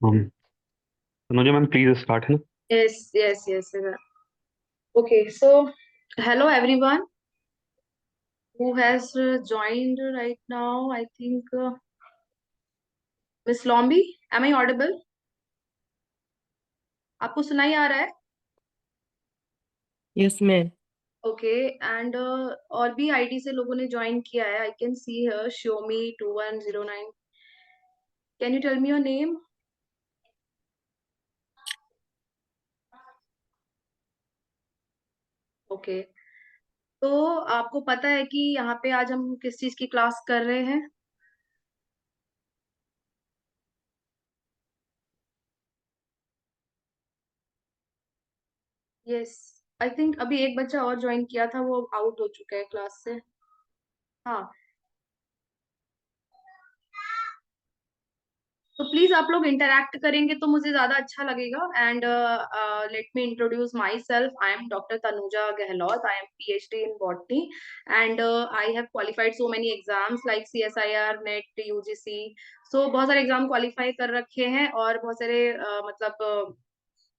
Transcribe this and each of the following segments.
Um, Tanuja ma'am, please start है ना? Yes, yes, yes. Okay, so hello everyone who has joined right now. I think Miss Lombi, am I audible? आपको सुनाई आ रहा है? Yes ma'am. Okay and और भी ID से लोगों ने ज्वाइन किया है. I can see here Xiaomi 2109. Can you tell me your name? Okay, तो आपको पता है कि यहाँ पे आज हम किस चीज की क्लास कर रहे हैं? यस, आई थिंक अभी एक बच्चा और ज्वाइन किया था, वो आउट हो चुका है क्लास से. हाँ, तो प्लीज आप लोग इंटरैक्ट करेंगे तो मुझे ज्यादा अच्छा लगेगा. And let me introduce my self. I am doctor Tanuja Gehlot. I am PhD in botany and I have qualified so many exams like CSIR, net, UGC. सो बहुत सारे एग्जाम क्वालिफाई कर रखे हैं और बहुत सारे मतलब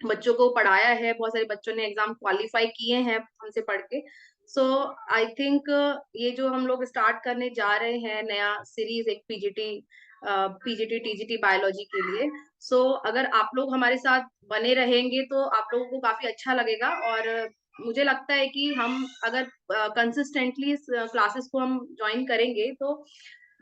बच्चों को पढ़ाया है. बहुत सारे बच्चों ने एग्जाम क्वालिफाई किए हैं हमसे पढ़ के. सो आई थिंक ये जो हम लोग स्टार्ट करने जा रहे हैं नया सीरीज, एक पीजीटी टीजीटी बायोलॉजी के लिए. सो अगर आप लोग हमारे साथ बने रहेंगे तो आप लोगों को काफी अच्छा लगेगा. और मुझे लगता है कि हम अगर कंसिस्टेंटली इस क्लासेस को हम ज्वाइन करेंगे तो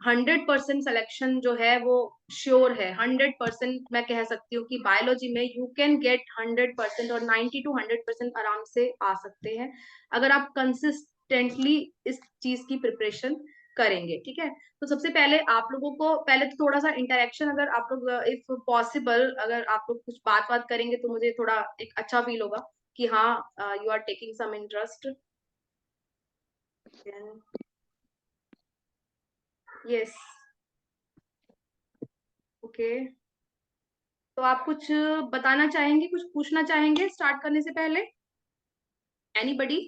100% सिलेक्शन जो है वो श्योर है. 100% मैं कह सकती हूँ कि बायोलॉजी में यू कैन गेट 100% और 90 to 100% आराम से आ सकते हैं अगर आप कंसिस्टेंटली इस चीज की प्रिपरेशन करेंगे. ठीक है, तो सबसे पहले आप लोगों को पहले तो थोड़ा सा इंटरेक्शन, अगर आप लोग इफ पॉसिबल अगर आप लोग कुछ बात बात करेंगे तो मुझे थोड़ा एक अच्छा फील होगा कि हाँ you are taking some interest. Yes, okay. तो आप कुछ बताना चाहेंगे, कुछ पूछना चाहेंगे स्टार्ट करने से पहले? एनीबडी?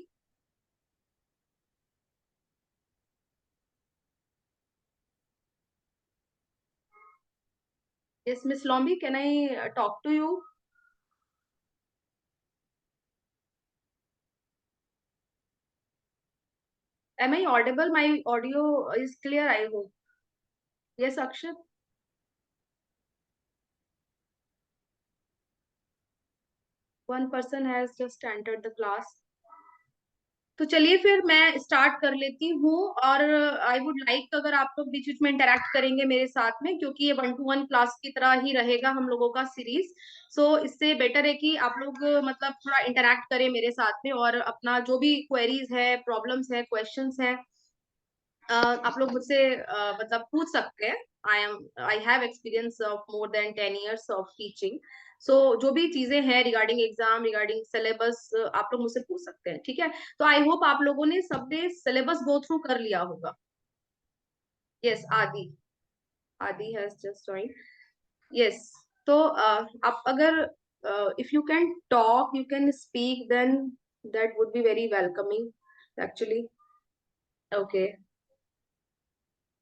यस मिस लॉम्बी, can I talk to you? Am I audible? My audio is clear, I hope. Yes Akshar. One person has just entered the class. तो चलिए फिर मैं स्टार्ट कर लेती हूँ. और आई वुड लाइक अगर आप लोग बीच बीच में इंटरेक्ट करेंगे मेरे साथ में, क्योंकि ये 1 to 1 क्लास की तरह ही रहेगा हम लोगों का सीरीज. सो इससे बेटर है कि आप लोग मतलब थोड़ा इंटरेक्ट करें मेरे साथ में और अपना जो भी क्वेरीज है, प्रॉब्लम्स है, क्वेश्चंस है, आप लोग मुझसे मतलब पूछ सकते हैं. I have experience of more than 10 years of teaching. So जो भी चीजें हैं रिगार्डिंग एग्जाम, रिगार्डिंग सिलेबस, आप लोग मुझसे पूछ सकते हैं. ठीक है, तो आई होप आप लोगों ने सबने सिलेबस गो थ्रू कर लिया होगा. यस, आदि. आदि हैज जस्ट ज्वाइन. यस, तो आप अगर if you can talk, you can speak, then that would be very welcoming actually. Okay,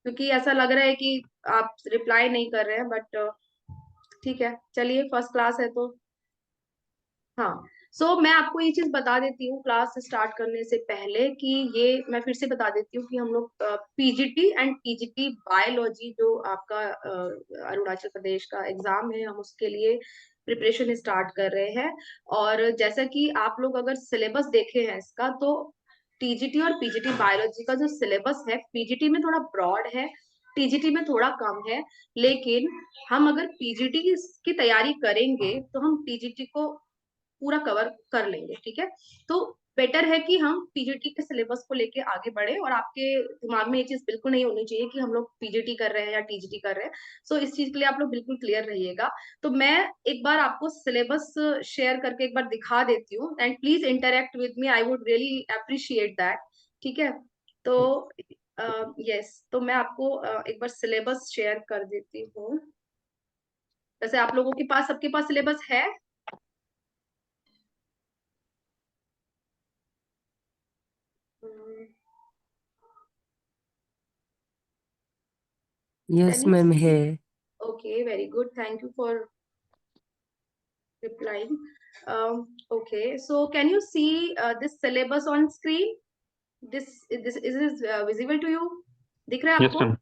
क्योंकि ऐसा लग रहा है कि आप रिप्लाई नहीं कर रहे हैं, बट ठीक है, चलिए फर्स्ट क्लास है तो. हाँ, सो मैं आपको ये चीज बता देती हूँ क्लास स्टार्ट करने से पहले कि ये मैं फिर से बता देती हूँ कि हम लोग पीजीटी एंड टीजीटी बायोलॉजी जो आपका अरुणाचल प्रदेश का एग्जाम है, हम उसके लिए प्रिपरेशन स्टार्ट कर रहे हैं. और जैसा कि आप लोग अगर सिलेबस देखे हैं इसका, तो टीजीटी और पीजीटी बायोलॉजी का जो सिलेबस है, पीजीटी में थोड़ा ब्रॉड है, टीजीटी में थोड़ा कम है. लेकिन हम अगर पीजीटी की तैयारी करेंगे तो हम टीजीटी को पूरा कवर कर लेंगे. ठीक है, तो बेटर है कि हम पीजीटी के सिलेबस को लेके आगे बढ़े. और आपके दिमाग में ये चीज बिल्कुल नहीं होनी चाहिए कि हम लोग पीजीटी कर रहे हैं या टीजीटी कर रहे हैं. सो इस चीज के लिए आप लोग बिल्कुल क्लियर रहिएगा. तो मैं एक बार आपको सिलेबस शेयर करके एक बार दिखा देती हूँ and please interact with me, I would really appreciate that. ठीक है, तो यस, तो मैं आपको एक बार सिलेबस शेयर कर देती हूँ. वैसे आप लोगों के पास, सबके पास सिलेबस है? यस मैम है। Okay, very good. Thank you for replying. Okay, so can you see this syllabus on screen? This is visible to you? दिख रहा है यस आपको? मैम।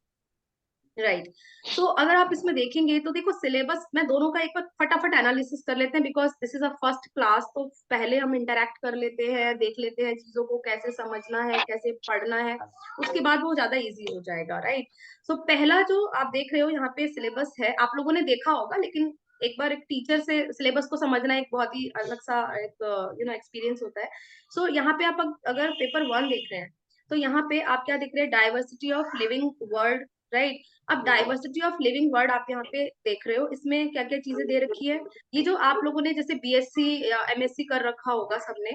राइट। सो अगर आप इसमें देखेंगे तो देखो सिलेबस में दोनों का एक बार फटाफट एनालिसिस कर लेते हैं, because this is a first class, तो पहले हम इंटरेक्ट कर लेते हैं, देख लेते हैं चीजों को कैसे समझना है, कैसे पढ़ना है, उसके बाद वो ज्यादा इजी हो जाएगा, राइट। सो पहला जो आप देख रहे हो यहाँ पे सिलेबस है, आप लोगों ने देखा होगा, लेकिन एक बार एक टीचर से सिलेबस को समझना एक बहुत ही अलग सा एक एक्सपीरियंस होता है। सो यहाँ पे आप अगर पेपर 1 देख रहे हैं, तो यहाँ पे आप क्या देख रहे हैं, diversity of living world, right. अब डाइवर्सिटी ऑफ लिविंग वर्ड आप यहाँ पे देख रहे हो, इसमें क्या क्या चीजें दे रखी है। ये जो आप लोगों ने जैसे बीएससी या एमएससी कर रखा होगा सबने,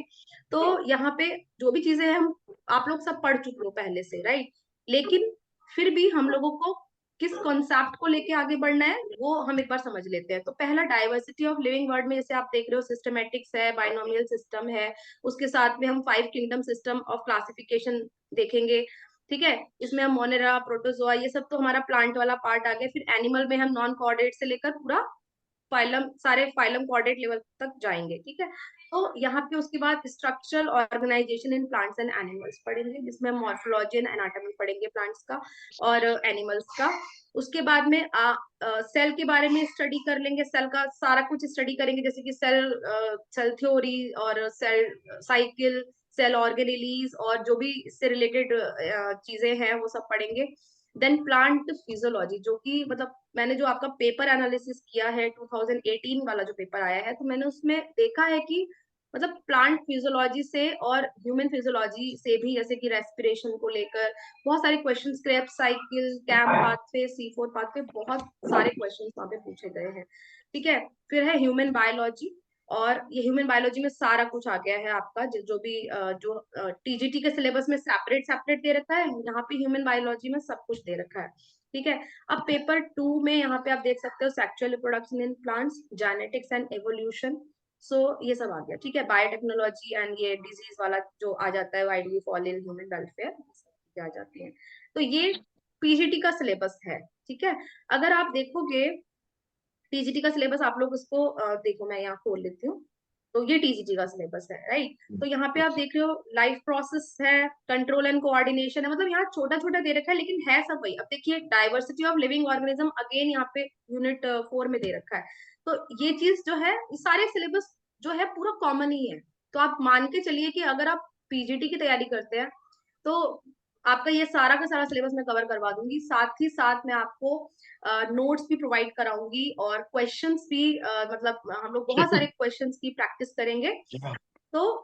तो यहाँ पे जो भी चीजें हैं हम आप लोग सब पढ़ चुके हो पहले से, राइट। लेकिन फिर भी हम लोगों को किस कॉन्सेप्ट को लेके आगे बढ़ना है वो हम एक बार समझ लेते हैं। तो पहला डाइवर्सिटी ऑफ लिविंग वर्ड में जैसे आप देख रहे हो, सिस्टमेटिक्स है, बाइनोमियल सिस्टम है, उसके साथ में हम 5 किंगडम सिस्टम ऑफ क्लासिफिकेशन देखेंगे, ठीक है। इसमें हम मोनेरा, प्रोटोजोआ, ये सब तो हमारा प्लांट वाला पार्ट आ गया। फिर एनिमल में हम नॉन कॉर्डेट से लेकर पूरा फाइलम, सारे फाइलम कॉर्डेट लेवल तक जाएंगे, ठीक है। तो यहाँ पे उसके बाद structural organisation in plants and animals पढ़ेंगे, जिसमें हम मॉर्फोलॉजी एंड एनाटॉमी पढ़ेंगे प्लांट्स का और एनिमल्स का। उसके बाद में सेल के बारे में स्टडी कर लेंगे, सेल का सारा कुछ स्टडी करेंगे, जैसे कि सेल थ्योरी और सेल साइकिल, सेल ऑर्गेनेलीज और जो भी इससे रिलेटेड चीजें हैं वो सब पढ़ेंगे। देन प्लांट फिजियोलॉजी, जो कि मतलब मैंने जो आपका पेपर एनालिसिस किया है 2018 वाला जो पेपर आया है, तो मैंने उसमें देखा है कि मतलब प्लांट फिजियोलॉजी से और ह्यूमन फिजियोलॉजी से भी, जैसे कि रेस्पिरेशन को लेकर बहुत सारे question, Krebs cycle, CAM pathway, C4 pathway, बहुत सारे क्वेश्चन वहां पे पूछे गए हैं, ठीक है। फिर है ह्यूमन बायोलॉजी, और ये ह्यूमन बायोलॉजी में सारा कुछ आ गया है आपका, जो भी जो टीजीटी के सिलेबस में सेपरेट सेपरेट दे रखा है, यहाँ पे ह्यूमन बायोलॉजी में सब कुछ दे रखा है, ठीक है। अब पेपर 2 में यहाँ पे आप देख सकते हो sexual reproduction in plants, genetics and evolution, so ये सब आ गया, ठीक है। बायोटेक्नोलॉजी एंड ये डिजीज वाला जो आ जाता है, widely fall in human welfare आ जाती है। तो ये पीजीटी का सिलेबस है, ठीक है। अगर आप देखोगे टीजीटी का सिलेबस, आप लोग उसको देखो, मैं यहाँ खोल लेती हूँ। तो ये टीजीटी का सिलेबस है, राइट। तो यहाँ पे आप देख रहे हो लाइफ प्रोसेस है, कंट्रोल एंड कोऑर्डिनेशन है, मतलब यहाँ छोटा छोटा दे रखा है लेकिन है सब वही। अब देखिए diversity of living organism again यहाँ पे यूनिट 4 में दे रखा है। तो ये चीज जो है, सारे सिलेबस जो है पूरा कॉमन ही है। तो आप मान के चलिए कि अगर आप पीजीटी की तैयारी करते हैं, तो आपका ये सारा का सारा सिलेबस मैं कवर करवा दूंगी, साथ ही साथ मैं आपको नोट्स भी प्रोवाइड कराऊंगी और क्वेश्चंस भी, मतलब हम लोग बहुत सारे क्वेश्चंस की प्रैक्टिस करेंगे, तो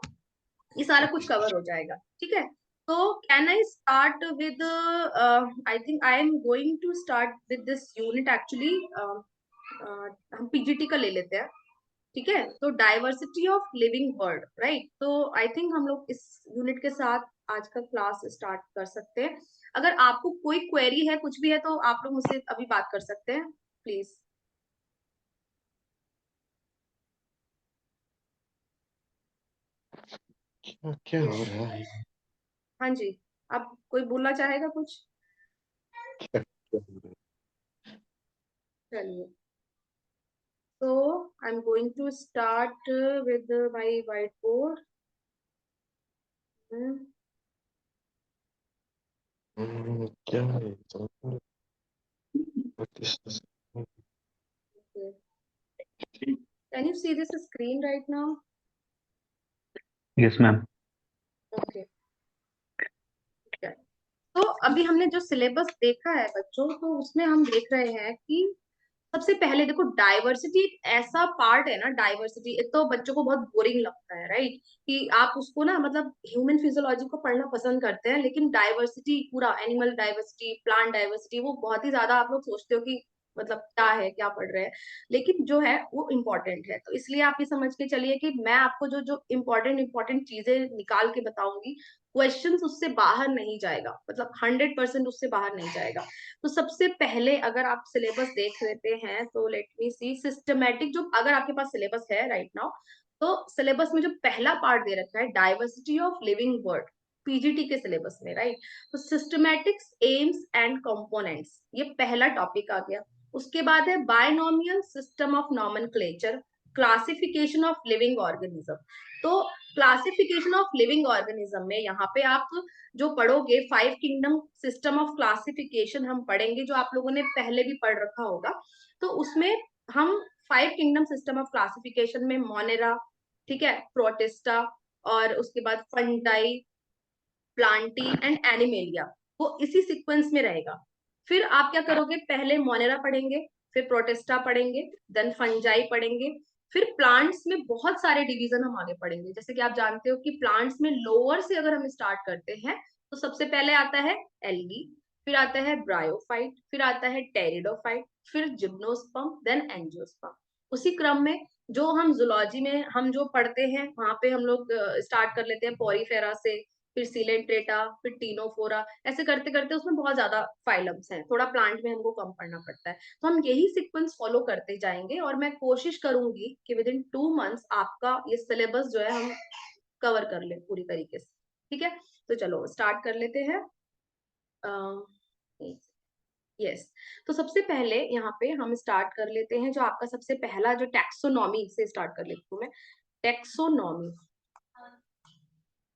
ये सारा कुछ कवर हो जाएगा, ठीक है। तो can I start with, I think I am going to start with this unit actually. हम पीजीटी का ले लेते हैं, ठीक है। तो diversity of living world, right. तो आई थिंक हम लोग इस यूनिट के साथ आज का क्लास स्टार्ट कर सकते हैं। अगर आपको कोई क्वेरी है, कुछ भी है, तो आप लोग मुझसे अभी बात कर सकते हैं, प्लीज। क्या हो रहा है? हाँ जी, आप कोई बोलना चाहेगा कुछ? क्या हो रहा चलिए, तो I am going to start with my whiteboard. क्या है? What is this? Can you see this screen right now? Yes ma'am. Okay, तो अभी हमने जो सिलेबस देखा है बच्चों, तो उसमें हम देख रहे हैं कि सबसे पहले देखो, डाइवर्सिटी एक ऐसा पार्ट है ना, डाइवर्सिटी एक तो बच्चों को बहुत बोरिंग लगता है, राइट, कि आप उसको ना मतलब ह्यूमन फिजियोलॉजी को पढ़ना पसंद करते हैं, लेकिन डाइवर्सिटी पूरा एनिमल डाइवर्सिटी, प्लांट डाइवर्सिटी, वो बहुत ही ज्यादा आप लोग सोचते हो कि मतलब क्या है, क्या पढ़ रहे हैं, लेकिन जो है वो इम्पोर्टेंट है। तो इसलिए आप ये समझ के चलिए कि मैं आपको जो जो इम्पोर्टेंट इम्पोर्टेंट चीजें निकाल के बताऊंगी, क्वेश्चंस उससे बाहर नहीं जाएगा, मतलब 100% उससे बाहर नहीं जाएगा। तो सबसे पहले अगर आप सिलेबस देख लेते हैं, तो लेट मी सी सिस्टमैटिक, जो अगर आपके पास सिलेबस है राइट नाउ, तो सिलेबस में जो पहला पार्ट दे रखा है diversity of living word, PGT के सिलेबस में, राइट। तो सिस्टमैटिक्स, एम्स एंड कंपोनेंट्स, ये पहला टॉपिक आ गया। उसके बाद है binomial system of nomenclature, classification of living organism. तो क्लासिफिकेशन ऑफ लिविंग ऑर्गेनिज्म में यहाँ पे आप जो पढ़ोगे 5 किंगडम सिस्टम ऑफ क्लासिफिकेशन हम पढ़ेंगे, जो आप लोगों ने पहले भी पढ़ रखा होगा। तो उसमें हम 5 किंगडम सिस्टम ऑफ क्लासिफिकेशन में मोनेरा, ठीक है, प्रोटिस्टा, और उसके बाद फंजाई, प्लांटी एंड एनिमेलिया, वो इसी सीक्वेंस में रहेगा। फिर आप क्या करोगे, पहले मोनेरा पढ़ेंगे, फिर प्रोटिस्टा पढ़ेंगे, देन फंजाई पढ़ेंगे, फिर प्लांट्स में बहुत सारे डिवीजन हम आगे पढ़ेंगे। जैसे कि आप जानते हो कि प्लांट्स में लोअर से अगर हम स्टार्ट करते हैं तो सबसे पहले आता है एल्गी, फिर आता है ब्रायोफाइट, फिर आता है टेरिडोफाइट, फिर जिम्नोस्पर्म, देन एंजियोस्पर्म। उसी क्रम में जो हम जूलॉजी में हम जो पढ़ते हैं वहां पे हम लोग स्टार्ट कर लेते हैं पोरीफेरा से, फिर सिलेंट्रेटा, फिर टीनोफोरा, ऐसे करते करते उसमें बहुत ज्यादा फाइलम्स हैं, थोड़ा प्लांट में हमको कम पढ़ना पड़ता है। तो हम यही सीक्वेंस फॉलो करते जाएंगे और मैं कोशिश करूंगी कि विद इन 2 मंथ्स आपका ये सिलेबस जो है हम कवर कर ले पूरी तरीके से। ठीक है, तो चलो स्टार्ट कर लेते हैं। यस, तो सबसे पहले यहाँ पे हम स्टार्ट कर लेते हैं जो आपका सबसे पहला जो टैक्सोनॉमी से स्टार्ट कर लेती हूँ मैं। टैक्सोनॉमी,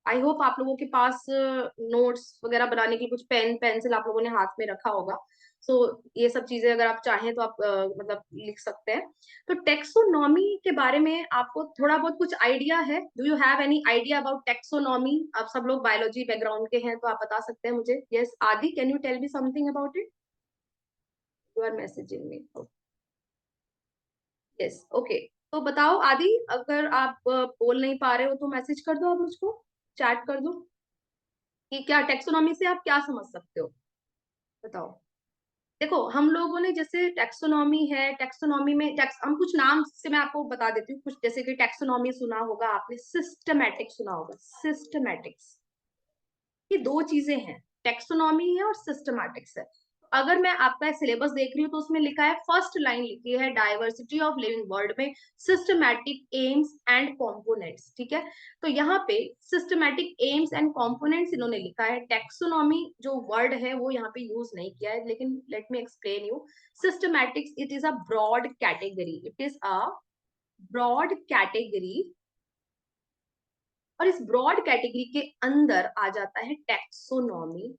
आई होप आप लोगों के पास नोट्स वगैरह बनाने के लिए कुछ पेन पेंसिल आप लोगों ने हाथ में रखा होगा। सो ये सब चीजें अगर आप चाहें तो आप मतलब लिख सकते हैं। तो टेक्सोनॉमी के बारे में आपको थोड़ा बहुत कुछ आइडिया है? Do you have any idea about taxonomy? आप सब लोग बायोलॉजी बैकग्राउंड के हैं तो आप बता सकते हैं मुझे। Yes Adi, can you tell me something about it? You are messaging me. Yes okay, तो बताओ आदि, अगर आप बोल नहीं पा रहे हो तो मैसेज कर दो, आप मुझको चैट कर दो कि क्या टेक्सोनॉमी से आप क्या समझ सकते हो, बताओ। देखो हम लोगों ने जैसे टैक्सोनॉमी है, टैक्सोनॉमी में हम कुछ नाम से मैं आपको बता देती हूँ कुछ, जैसे कि टैक्सोनॉमी सुना होगा आपने, सिस्टमैटिक सुना होगा, सिस्टमैटिक्स। ये दो चीजें हैं, टैक्सोनॉमी है और सिस्टमैटिक्स है। अगर मैं आपका सिलेबस देख रही हूँ तो उसमें लिखा है, फर्स्ट लाइन लिखी है डाइवर्सिटी ऑफ लिविंग वर्ल्ड में सिस्टमैटिक एम्स एंड कंपोनेंट्स। ठीक है, तो यहाँ पे सिस्टमैटिक एम्स एंड कंपोनेंट्स इन्होंने लिखा है, टैक्सोनॉमी जो वर्ड है वो यहाँ पे यूज नहीं किया है, लेकिन let me explain you. Systematics it is a broad category, it is a broad category, और इस ब्रॉड कैटेगरी के अंदर आ जाता है टैक्सोनॉमी।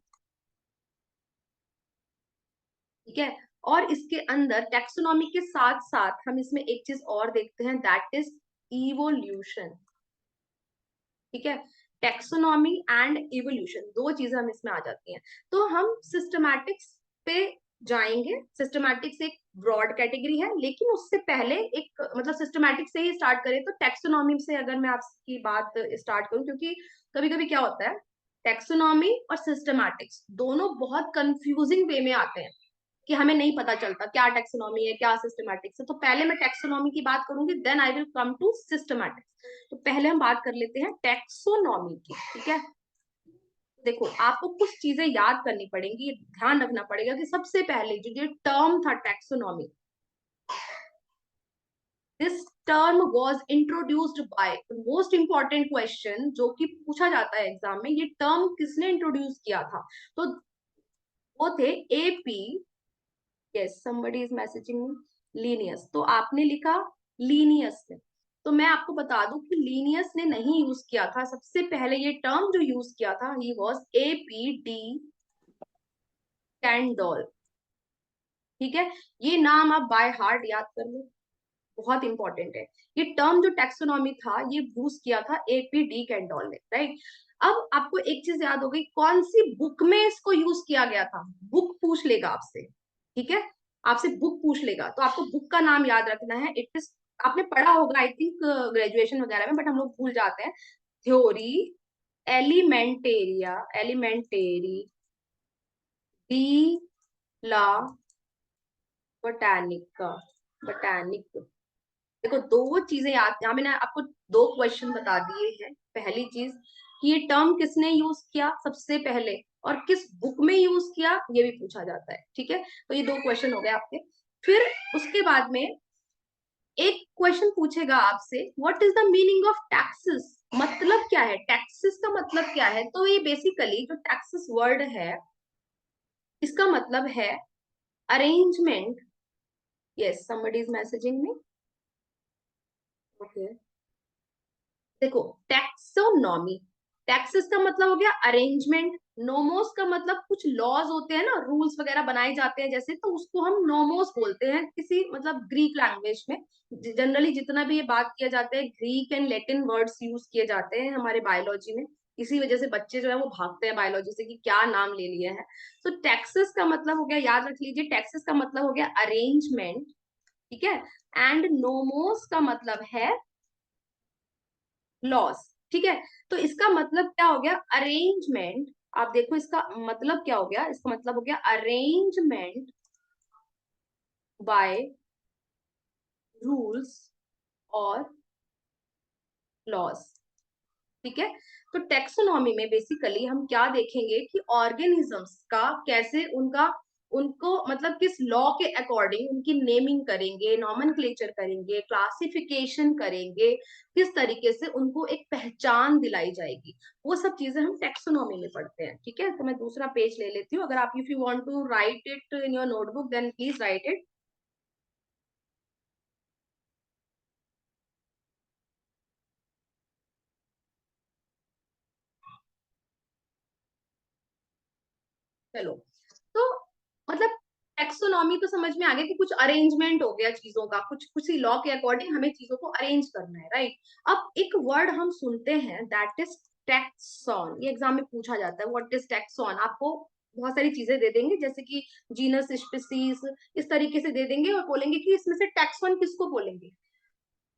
ठीक है, और इसके अंदर टैक्सोनॉमी के साथ साथ हम इसमें एक चीज और देखते हैं, दैट इज इवोल्यूशन। ठीक है, टैक्सोनॉमी एंड इवोल्यूशन दो चीजें हम इसमें आ जाती हैं। तो हम सिस्टमैटिक्स पे जाएंगे। सिस्टमैटिक्स एक ब्रॉड कैटेगरी है, लेकिन उससे पहले एक मतलब सिस्टमैटिक से ही स्टार्ट करें तो टैक्सोनॉमी से अगर मैं आपकी बात स्टार्ट करूं, क्योंकि कभी कभी क्या होता है, टैक्सोनॉमी और सिस्टमैटिक्स दोनों बहुत कंफ्यूजिंग वे में आते हैं कि हमें नहीं पता चलता क्या टैक्सोनॉमी है क्या सिस्टमैटिक्स है। तो पहले मैं टैक्सोनॉमी की बात करूंगी, then I will come to systematics. तो पहले हम बात कर लेते हैं टैक्सोनॉमी की। ठीक है, देखो आपको कुछ चीजें याद करनी पड़ेंगी, ये ध्यान रखना पड़ेगा कि सबसे पहले जो ये टर्म था taxonomy, this term was introduced by, most important question जो कि पूछा जाता है एग्जाम में, ये टर्म किसने इंट्रोड्यूस किया था? तो वो थे AP, yes somebody is messaging me, Linnaeus. तो आपने लिखा लीनियस ने, तो मैं आपको बता दूं कि लीनियस ने नहीं यूज किया था, सबसे पहले ये टर्म जो यूज किया था ही वाज एपीडी कैंडोल। ठीक है, ये नाम आप बाय हार्ट याद कर लो, बहुत इंपॉर्टेंट है। ये टर्म जो टैक्सोनॉमी था ये यूज किया था एपीडी कैंडोल ने, राइट। अब आपको एक चीज याद हो गई, कौन सी बुक में इसको यूज किया गया था? बुक पूछ लेगा आपसे, ठीक है, आपसे बुक पूछ लेगा तो आपको बुक का नाम याद रखना है। इट इज, आपने पढ़ा होगा आई थिंक ग्रेजुएशन वगैरह में, बट हम लोग भूल जाते हैं। थ्योरी एलिमेंटेरिया, एलिमेंटेरी डी ला बोटानिका, बोटानिक। देखो दो चीजें याद, यहाँ मैंने आपको दो क्वेश्चन बता दिए हैं। पहली चीज कि ये टर्म किसने यूज किया सबसे पहले, और किस बुक में यूज किया ये भी पूछा जाता है। ठीक है, तो ये दो क्वेश्चन हो गए आपके। फिर उसके बाद में एक क्वेश्चन पूछेगा आपसे, what is the meaning of taxes, मतलब क्या है टैक्सेस का मतलब क्या है? तो ये बेसिकली जो टैक्सेस वर्ड है इसका मतलब है arrangement. Yes somebody is messaging me, okay, देखो, टैक्सोनॉमी, टैक्सेस का मतलब हो गया अरेंजमेंट, नोमोस का मतलब कुछ लॉज होते हैं ना, रूल्स वगैरह बनाए जाते हैं जैसे, तो उसको हम नोमोस बोलते हैं किसी मतलब ग्रीक लैंग्वेज में। जनरली जितना भी ये बात किया जाता है, Greek and Latin words use किए जाते हैं हमारे बायोलॉजी में, इसी वजह से बच्चे जो है वो भागते हैं बायोलॉजी से कि क्या नाम ले लिए हैं। तो टैक्सेस का मतलब हो गया, याद रख लीजिए, टैक्सेस का मतलब हो गया अरेंजमेंट, ठीक है, एंड नोमोस का मतलब है लॉस, ठीक है। तो इसका मतलब क्या हो गया, अरेंजमेंट, आप देखो इसका मतलब क्या हो गया, इसका मतलब हो गया अरेंजमेंट बाय रूल्स और लॉस, ठीक है। तो टेक्सोनॉमी में बेसिकली हम क्या देखेंगे कि ऑर्गेनिजम्स का कैसे उनका, उनको मतलब किस लॉ के अकॉर्डिंग उनकी नेमिंग करेंगे, नॉमेनक्लेचर करेंगे, क्लासिफिकेशन करेंगे, किस तरीके से उनको एक पहचान दिलाई जाएगी, वो सब चीजें हम टेक्सोनॉमी में पढ़ते हैं, ठीक है। तो मैं दूसरा पेज ले लेती हूँ, अगर आप if you want to write it in your notebook then please write it. चलो, तो मतलब टेक्सोनॉमी तो समझ में आ गया कि कुछ अरेंजमेंट हो गया चीजों का, कुछ कुछ लॉ के अकॉर्डिंग हमें चीजों को अरेंज करना है, राइट। अब एक वर्ड हम सुनते हैं दैट इज टैक्सॉन, ये एग्जाम में पूछा जाता है, व्हाट इज टैक्सॉन, आपको बहुत सारी चीजें दे देंगे जैसे कि जीनस, स्पीसीज, इस तरीके से दे देंगे और बोलेंगे कि इसमें से टैक्सॉन किसको बोलेंगे,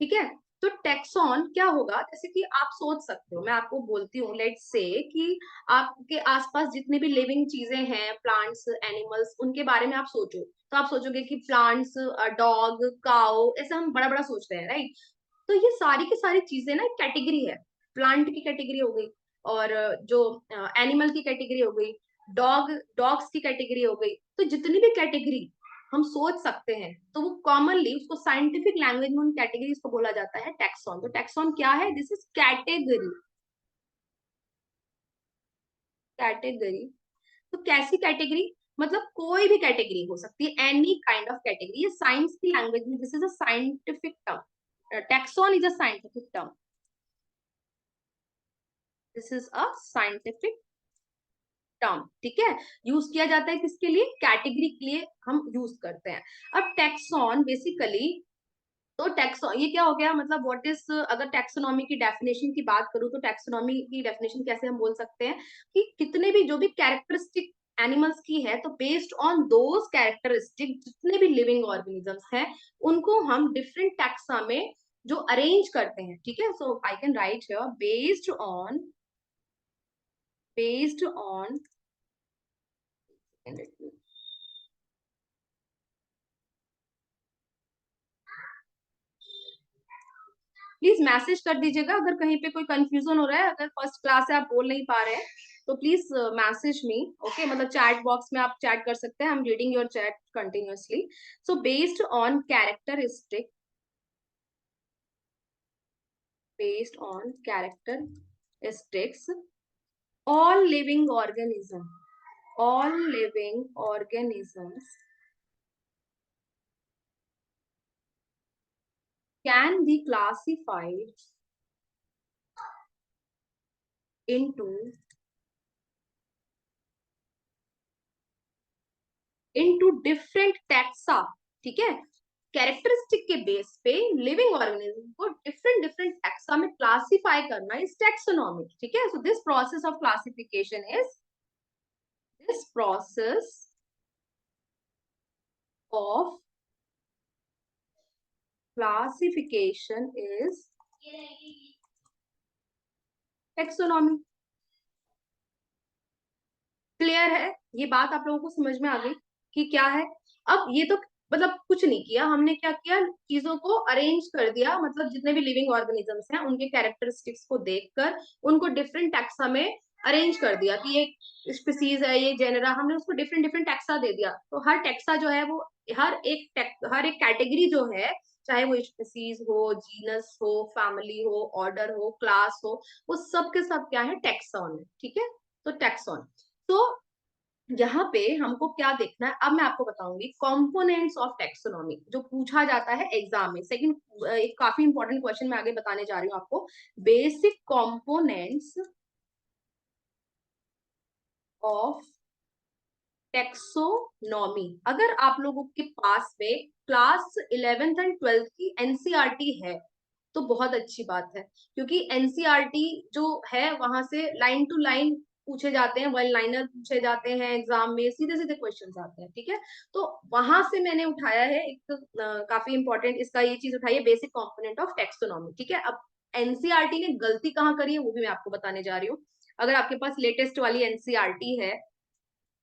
ठीक है। तो टैक्सॉन क्या होगा, जैसे कि आप सोच सकते हो, मैं आपको बोलती हूँ, लेट्स से कि आपके आसपास जितने भी लिविंग चीजें हैं, प्लांट्स, एनिमल्स, उनके बारे में आप सोचो, तो आप सोचोगे कि प्लांट्स, डॉग, काउ, ऐसा हम बड़ा बड़ा सोचते हैं, राइट। तो ये सारी की सारी चीजें ना एक कैटेगरी है, प्लांट की कैटेगरी हो गई, और जो एनिमल की कैटेगरी हो गई, डॉग्स की कैटेगरी हो गई, तो जितनी भी कैटेगरी हम सोच सकते हैं, तो वो कॉमनली उसको साइंटिफिक लैंग्वेज में उन कैटेगरीज को बोला जाता है टैक्सॉन। तो टैक्सॉन क्या है, दिस इज कैटेगरी, कैटेगरी। तो कैसी कैटेगरी, मतलब कोई भी कैटेगरी हो सकती है, एनी काइंड ऑफ कैटेगरी, ये साइंस की लैंग्वेज में this is a scientific term, taxon is a scientific term, this is a scientific term, ठीक है। यूज किया जाता है किसके लिए, कैटेगरी के लिए हम यूज करते हैं। अब टैक्सॉन बेसिकली, तो टैक्सो ये क्या हो गया, मतलब व्हाट इज, अगर टैक्सोनॉमी की डेफिनेशन की बात करूं तो टैक्सोनॉमी की डेफिनेशन कैसे हम बोल सकते हैं कि कितने भी जो भी कैरेक्टरिस्टिक एनिमल्स की है, तो बेस्ड ऑन दोज कैरेक्टरिस्टिक जितने भी लिविंग ऑर्गेनिजम्स हैं, उनको हम डिफरेंट टैक्सा में जो अरेंज करते हैं, ठीक है। So I can write here based on please message कर दीजिएगा अगर कहीं पे कोई कंफ्यूजन हो रहा है, अगर फर्स्ट क्लास से आप बोल नहीं पा रहे हैं तो प्लीज मैसेज मी, ओके, मतलब चैट बॉक्स में आप चैट कर सकते हैं, I am reading your chat continuously. So based on characteristics, all living organism all living organisms can be classified into different taxa, ठीक है। कैरेक्टरिस्टिक के बेस पे लिविंग ऑर्गेनिज्म को डिफरेंट डिफरेंट टैक्सा में क्लासिफाई करना इज टैक्सोनॉमी, ठीक है। So this process of classification is this process of classification is taxonomy. Clear है, ये बात आप लोगों को समझ में आ गई कि क्या है। अब ये तो मतलब कुछ नहीं किया हमने, क्या किया, चीजों को अरेंज कर दिया, मतलब जितने भी लिविंग ऑर्गेनिजम्स हैं उनके कैरेक्टरिस्टिक्स को देखकर उनको डिफरेंट टैक्सा में अरेंज कर दिया कि ये स्पीसीज है, ये जेनरा, हमने उसको डिफरेंट डिफरेंट टैक्सा दे दिया। तो हर टैक्सा जो है वो हर एक कैटेगरी जो है, चाहे वो स्पीसीज हो, जीनस हो, फैमिली हो, ऑर्डर हो, क्लास हो, वो सब के सब क्या है, टैक्सॉन है, ठीक है। तो टैक्सॉन, तो यहाँ पे हमको क्या देखना है, अब मैं आपको बताऊंगी कंपोनेंट्स ऑफ टैक्सोनॉमी जो पूछा जाता है एग्जाम में। सेकंड एक काफी इंपॉर्टेंट क्वेश्चन मैं आगे बताने जा रही हूँ आपको, बेसिक कंपोनेंट्स ऑफ टैक्सोनॉमी। अगर आप लोगों के पास में क्लास 11th एंड 12th की एनसीईआरटी है तो बहुत अच्छी बात है, क्योंकि एनसीईआरटी जो है वहां से लाइन टू लाइन पूछे जाते हैं, वन लाइनर पूछे जाते हैं एग्जाम में, सीधे सीधे क्वेश्चंस आते हैं, ठीक है। तो वहां से मैंने उठाया है एक काफी इंपॉर्टेंट इसका ये चीज उठाई है, बेसिक कंपोनेंट ऑफ टैक्सोनॉमी, ठीक है। अब एनसीईआरटी ने गलती कहाँ करी है वो भी मैं आपको बताने जा रही हूँ। अगर आपके पास लेटेस्ट वाली एनसीईआरटी है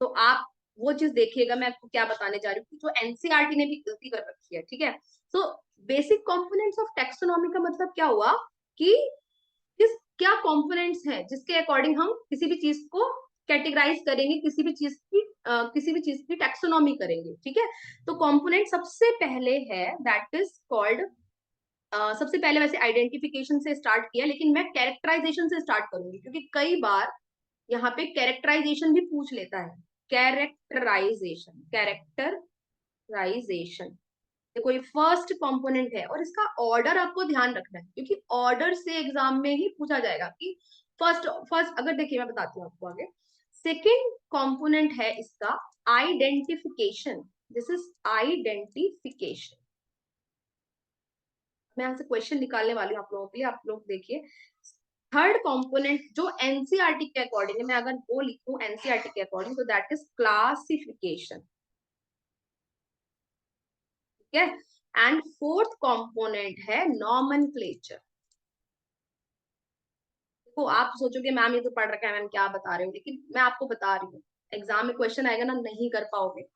तो आप वो चीज देखिएगा मैं आपको क्या बताने जा रही हूँ, जो एनसीईआरटी ने भी गलती कर रखी है, ठीक है। तो बेसिक कंपोनेंट्स ऑफ टैक्सोनॉमी का मतलब क्या हुआ कि किस क्या कंपोनेंट्स हैं जिसके अकॉर्डिंग हम किसी भी चीज को कैटेगराइज करेंगे, किसी भी चीज की टैक्सोनॉमी करेंगे, ठीक है। तो कंपोनेंट सबसे पहले है दैट इज कॉल्ड, सबसे पहले वैसे आइडेंटिफिकेशन से स्टार्ट किया, लेकिन मैं कैरेक्टराइजेशन से स्टार्ट करूंगी क्योंकि कई बार यहाँ पे कैरेक्टराइजेशन भी पूछ लेता है। कैरेक्टराइजेशन, कैरेक्टराइजेशन देखो ये फर्स्ट कंपोनेंट है और इसका ऑर्डर आपको ध्यान रखना है क्योंकि ऑर्डर से एग्जाम में ही पूछा जाएगा कि फर्स्ट फर्स्ट अगर देखिए मैं बताती हूँ आपको आगे। सेकेंड कंपोनेंट है इसका आइडेंटिफिकेशन, दिस इज आइडेंटिफिकेशन। मैं यहाँ से क्वेश्चन निकालने वाली हूँ आप लोगों के लिए, आप लोग देखिए। थर्ड कंपोनेंट जो एनसीईआरटी के अकॉर्डिंग है, मैं अगर वो लिखूं एनसीईआरटी के अकॉर्डिंग तो दैट इज क्लासिफिकेशन, ठीक है। एंड फोर्थ कंपोनेंट है नॉमेनक्लेचर। देखो आप सोचोगे मैम ये तो पढ़ रखा है, मैम क्या बता रहे हो, लेकिन मैं आपको बता रही हूँ एग्जाम में क्वेश्चन आएगा ना, नहीं कर पाओगे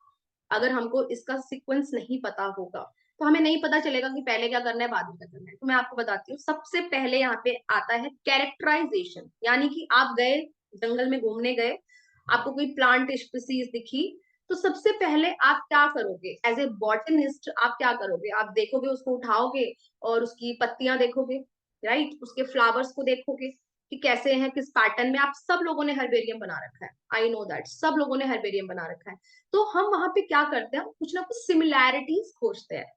अगर हमको इसका सीक्वेंस नहीं पता होगा तो हमें नहीं पता चलेगा कि पहले क्या करना है बाद में क्या करना है। तो मैं आपको बताती हूँ, सबसे पहले यहाँ पे आता है कैरेक्टराइजेशन, यानी कि आप गए जंगल में घूमने गए, आपको कोई प्लांट स्पीसीज दिखी, तो सबसे पहले आप क्या करोगे एज ए बॉटनिस्ट, आप क्या करोगे, आप देखोगे उसको उठाओगे और उसकी पत्तियां देखोगे, राइट, उसके फ्लावर्स को देखोगे कि कैसे हैं, किस पैटर्न में। आप सब लोगों ने हर्बेरियम बना रखा है, आई नो दैट सब लोगों ने हर्बेरियम बना रखा है। तो हम वहां पे क्या करते हैं, कुछ ना कुछ सिमिलैरिटीज खोजते हैं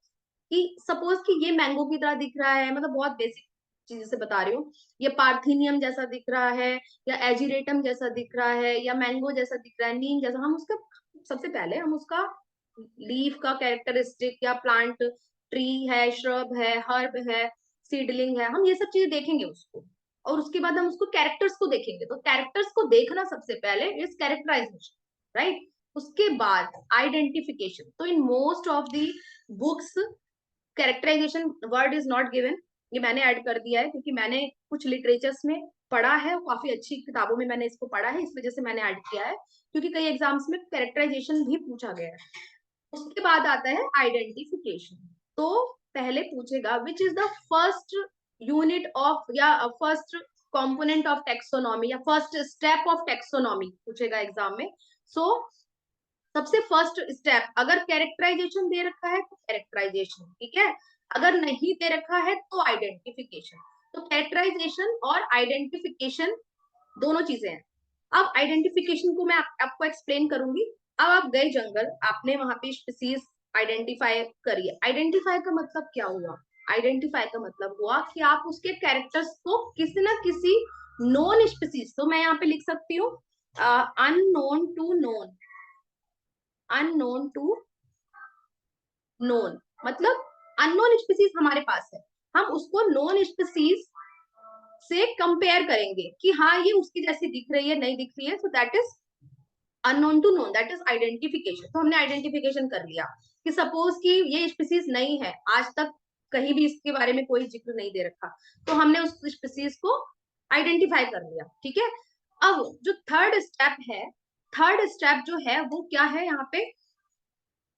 कि सपोज कि ये मैंगो की तरह दिख रहा है, मतलब बहुत बेसिक चीजें से बता रही हूँ, ये पार्थिनियम जैसा दिख रहा है या एजिरेटम जैसा दिख रहा है या मैंगो जैसा दिख रहा है, नीम जैसा, हम उसका सबसे पहले हम उसका लीफ का कैरेक्टरिस्टिक या प्लांट ट्री है, श्रब है, हर्ब है, सीडलिंग है, हम ये सब चीजें देखेंगे उसको, और उसके बाद हम उसको कैरेक्टर्स को देखेंगे। तो कैरेक्टर्स को देखना सबसे पहले इज कैरेक्टराइजेशन, राइट। उसके बाद आइडेंटिफिकेशन। तो in most of the books characterization word is not given, ये मैंने ऐड कर दिया है क्योंकि मैंने कुछ लिटरेचर्स में पढ़ा है और काफी अच्छी किताबों में मैंने इसको पढ़ा है, इस वजह से मैंने ऐड किया है क्योंकि कई एग्जाम्स में कैरेक्टराइजेशन भी पूछा गया है। उसके बाद आता है आइडेंटिफिकेशन। तो पहले पूछेगा which is the first unit of या फर्स्ट कंपोनेंट ऑफ टैक्सोनॉमी या फर्स्ट स्टेप ऑफ टैक्सोनॉमी पूछेगा एग्जाम में। सो सबसे फर्स्ट स्टेप, अगर कैरेक्टराइजेशन दे रखा है तो कैरेक्टराइजेशन, ठीक है, अगर नहीं दे रखा है तो आइडेंटिफिकेशन। तो कैरेक्टराइजेशन और आइडेंटिफिकेशन दोनों चीजें हैं। अब आइडेंटिफिकेशन को मैं आपको एक्सप्लेन करूंगी। अब आप गए जंगल, आपने वहां पे स्पीसीज आइडेंटिफाई करिए। आइडेंटिफाई का मतलब क्या हुआ, आइडेंटिफाई का मतलब हुआ कि आप उसके कैरेक्टर्स को किसी ना किसी नोन स्पीसीज, तो मैं यहाँ पे लिख सकती हूँ unknown to known, unknown to known, मतलब अननोन स्पीसीज हमारे पास है, हम उसको नोन स्पीसीज से कंपेयर करेंगे कि हाँ ये उसकी जैसी दिख रही है नहीं दिख रही है, so that is unknown to known, that is identification. तो हमने आइडेंटिफिकेशन कर लिया कि सपोज कि ये स्पीसीज नहीं है, आज तक कहीं भी इसके बारे में कोई जिक्र नहीं दे रखा, तो हमने उस स्पीसीज को आइडेंटिफाई कर लिया, ठीक है। अब जो थर्ड स्टेप है, थर्ड स्टेप जो है वो क्या है यहाँ पे,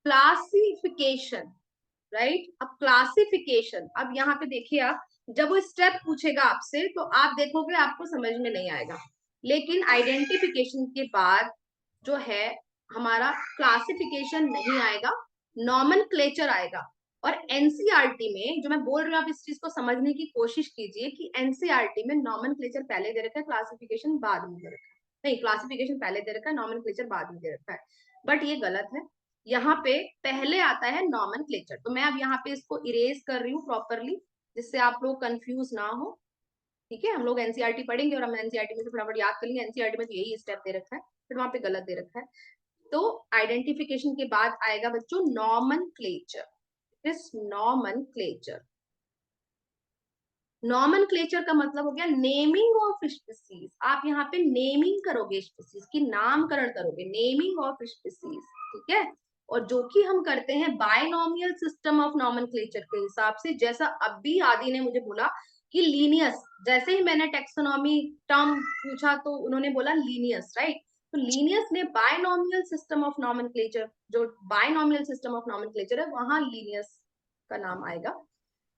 क्लासिफिकेशन, राइट। अब क्लासिफिकेशन, अब यहाँ पे देखिए आप जब वो स्टेप पूछेगा आपसे तो आप देखोगे आपको समझ में नहीं आएगा, लेकिन आइडेंटिफिकेशन के बाद जो है हमारा क्लासिफिकेशन नहीं आएगा, नॉमेनक्लेचर आएगा। और एनसीईआरटी में जो मैं बोल रही हूँ आप इस चीज को समझने की कोशिश कीजिए कि एनसीईआरटी में नॉमेनक्लेचर पहले दे रखा है, क्लासिफिकेशन बाद में दे रखा है, नहीं, क्लासिफिकेशन पहले दे रखा है, नॉमेनक्लेचर बाद में दे रखा है, बट ये गलत है। यहाँ पे पहले आता है नॉमेनक्लेचर। तो मैं अब यहाँ पे इसको इरेज कर रही हूँ प्रॉपरली, जिससे आप लोग कंफ्यूज ना हो। ठीक है, हम लोग एनसीईआरटी पढ़ेंगे और हम एनसीईआरटी में से फटाफट याद कर लेंगे। एनसीईआरटी में तो यही स्टेप दे रखा है, फिर वहां पे गलत दे रखा है। तो आइडेंटिफिकेशन के बाद आएगा बच्चों नॉमेनक्लेचर। दिस नॉमेनक्लेचर, नॉमेनक्लेचर का मतलब हो गया नेमिंग ऑफ स्पीसीज। आप यहाँ पे नेमिंग करोगे, स्पीसीज की नामकरण करोगे, नेमिंग ऑफ स्पीसीज। ठीक है, और जो कि हम करते हैं बायनॉमियल सिस्टम ऑफ नॉमेनक्लेचर के हिसाब से। जैसा अभी आदि ने मुझे बोला कि लीनियस, जैसे ही मैंने टेक्सोनॉमी टर्म पूछा तो उन्होंने बोला लीनियस, राइट। तो लीनियस ने बायनॉमियल सिस्टम ऑफ नॉमेनक्लेचर, जो बायनॉमियल सिस्टम ऑफ नॉमेनक्लेचर है वहां लीनियस का नाम आएगा।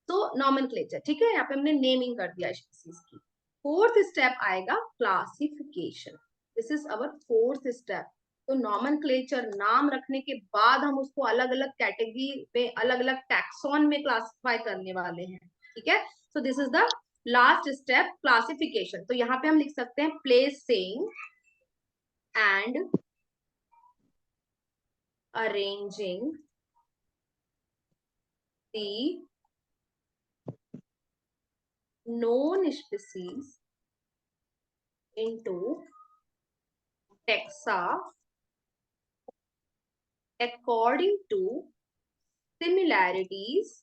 तो नॉमेनक्लेचर, ठीक है, यहाँ पे हमने नेमिंग कर दिया स्पीसीज की। फोर्थ स्टेप आएगा classification. This is our fourth step. तो नॉमेनक्लेचर नाम रखने के बाद हम उसको अलग अलग कैटेगरी में, अलग अलग टैक्सॉन में क्लासिफाई करने वाले हैं। ठीक है, so this is the last step, classification. तो यहाँ पे हम लिख सकते हैं placing and arranging the known species into taxa according to similarities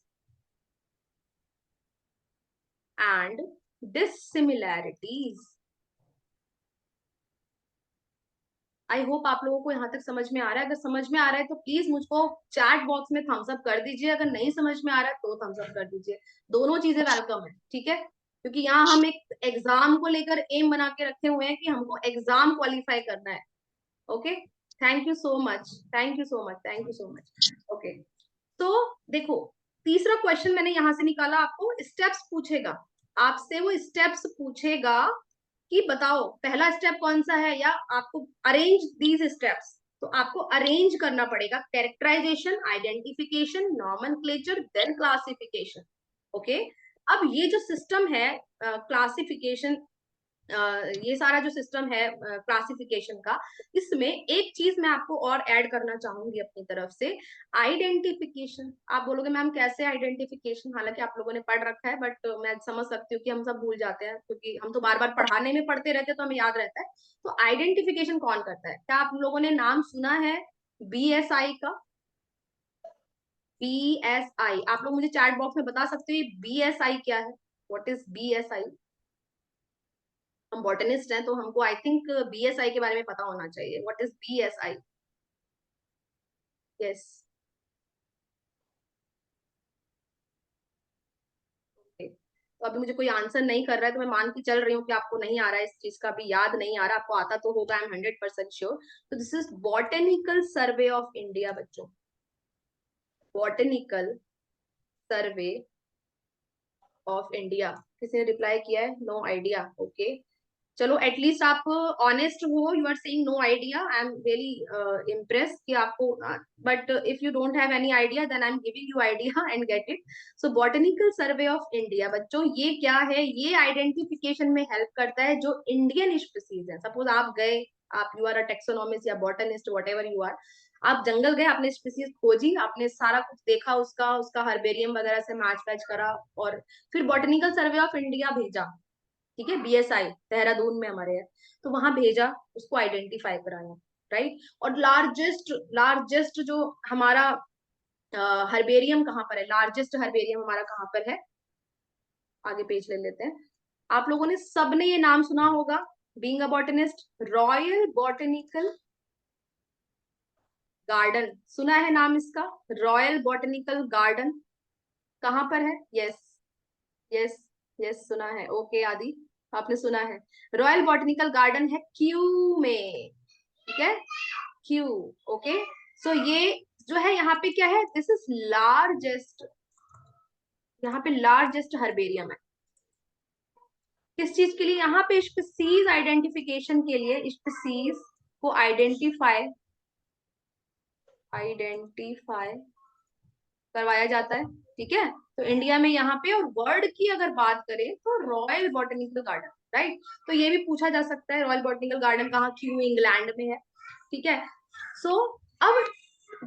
and dissimilarities। I hope आप लोगों को यहाँ तक समझ में आ रहा है। अगर समझ में आ रहा है तो प्लीज मुझको चैट बॉक्स में थम्स अप कर दीजिए, अगर नहीं समझ में आ रहा है तो थम्स अप कर दीजिए। दोनों चीजें वेलकम है, ठीक है, क्योंकि यहाँ हम एक एग्जाम को लेकर एम बना के रखे हुए हैं कि हमको एग्जाम क्वालिफाई करना है। Okay, thank you so much, thank you so much, thank you so much. Okay, तो देखो तीसरा क्वेश्चन मैंने यहां से निकाला, आपको स्टेप्स पूछेगा, आपसे वो स्टेप्स पूछेगा कि बताओ पहला स्टेप कौन सा है, या आपको अरेंज दीज स्टेप्स। तो आपको अरेंज करना पड़ेगा, characterization, identification, nomenclature, then classification. Okay, अब ये जो सिस्टम है क्लासिफिकेशन, ये सारा जो सिस्टम है क्लासिफिकेशन का, इसमें एक चीज मैं आपको और ऐड करना चाहूंगी अपनी तरफ से, आइडेंटिफिकेशन। आप बोलोगे मैम कैसे आइडेंटिफिकेशन, हालांकि आप लोगों ने पढ़ रखा है, बट मैं समझ सकती हूँ कि हम सब भूल जाते हैं, क्योंकि हम तो बार बार पढ़ाने में पढ़ते रहते हैं तो हमें याद रहता है। तो आइडेंटिफिकेशन कौन करता है? क्या आप लोगों ने नाम सुना है बीएसआई का? बीएसआई, आप लोग मुझे चैट बॉक्स में बता सकते हो बीएसआई क्या है? What is BSI? हम बॉटनिस्ट हैं तो हमको आई थिंक बीएसआई के बारे में पता होना चाहिए। What is BSI? यस, तो अभी मुझे कोई आंसर नहीं कर रहा है तो मैं मान के चल रही हूँ कि आपको नहीं आ रहा है, इस चीज का भी याद नहीं आ रहा। आपको आता तो होगा, आई एम 100% श्योर। तो this is botanical survey of India बच्चों, बॉटनिकल सर्वे ऑफ इंडिया। किसी ने रिप्लाई किया है? No idea. ओके, चलो एटलीस्ट आप ऑनेस्ट हो, you are saying no idea, I am really impress कि आपको, but if you don't have any idea then I am giving you idea and get it. So botanical survey of India बच्चों ये क्या है? ये identification में help करता है जो इंडियन स्पीसीज है। सपोज आप गए, आप यू आर अ टेक्सोनॉमिस्ट या botanist, whatever you are, आप जंगल गए, आपने स्पीसीज खोजी, आपने सारा कुछ देखा, उसका उसका हर्बेरियम वगैरह से मैच वैच करा, और फिर बॉटनिकल सर्वे ऑफ इंडिया भेजा, ठीक है, बीएसआई देहरादून में हमारे है, तो वहां भेजा, उसको आइडेंटिफाई कराया, राइट। और लार्जेस्ट लार्जेस्ट जो हमारा हर्बेरियम कहाँ पर है, लार्जेस्ट हर्बेरियम हमारा कहाँ पर है? आगे पेज ले लेते हैं। आप लोगों ने सबने ये नाम सुना होगा, being a botanist, royal botanical garden, सुना है नाम इसका? रॉयल बॉटनिकल गार्डन कहाँ पर है? यस, यस, यस, सुना है। ओके आदि, आपने सुना है। रॉयल बॉटनिकल गार्डन है क्यू में, ठीक है, क्यू। ओके, सो ये जो है यहाँ पे क्या है, दिस इज लार्जेस्ट, यहाँ पे लार्जेस्ट हर्बेरियम है। किस चीज के लिए? यहाँ पे स्पीसीज आइडेंटिफिकेशन के लिए, स्पीसीज को आइडेंटिफाई करवाया जाता है, ठीक है। तो इंडिया में यहाँ पे, और वर्ल्ड की अगर बात करें तो रॉयल बॉटनिकल गार्डन, राइट। तो ये भी पूछा जा सकता है रॉयल बॉटनिकल गार्डन कहाँ, क्यों इंग्लैंड में है, ठीक है। सो अब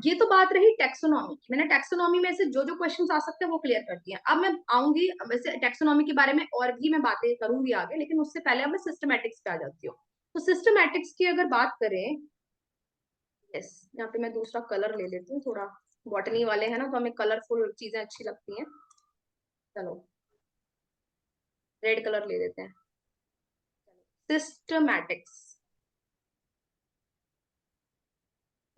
ये तो बात रही टेक्सोनॉमी की। मैंने टेक्सोनॉमी में से जो जो क्वेश्चंस आ सकते हैं वो क्लियर कर दिए। अब मैं आऊंगी वैसे टेक्सोनॉमी के बारे में और भी मैं बातें करूंगी आगे, लेकिन उससे पहले अब मैं सिस्टमैटिक्स पे आ जाती हूँ। तो सिस्टमैटिक्स की अगर बात करें, यस, यहाँ पे मैं दूसरा कलर ले लेती हूँ, थोड़ा बॉटनी वाले हैं ना तो हमें कलरफुल चीजें अच्छी लगती हैं। चलो रेड कलर ले लेते हैं। सिस्टमैटिक्स,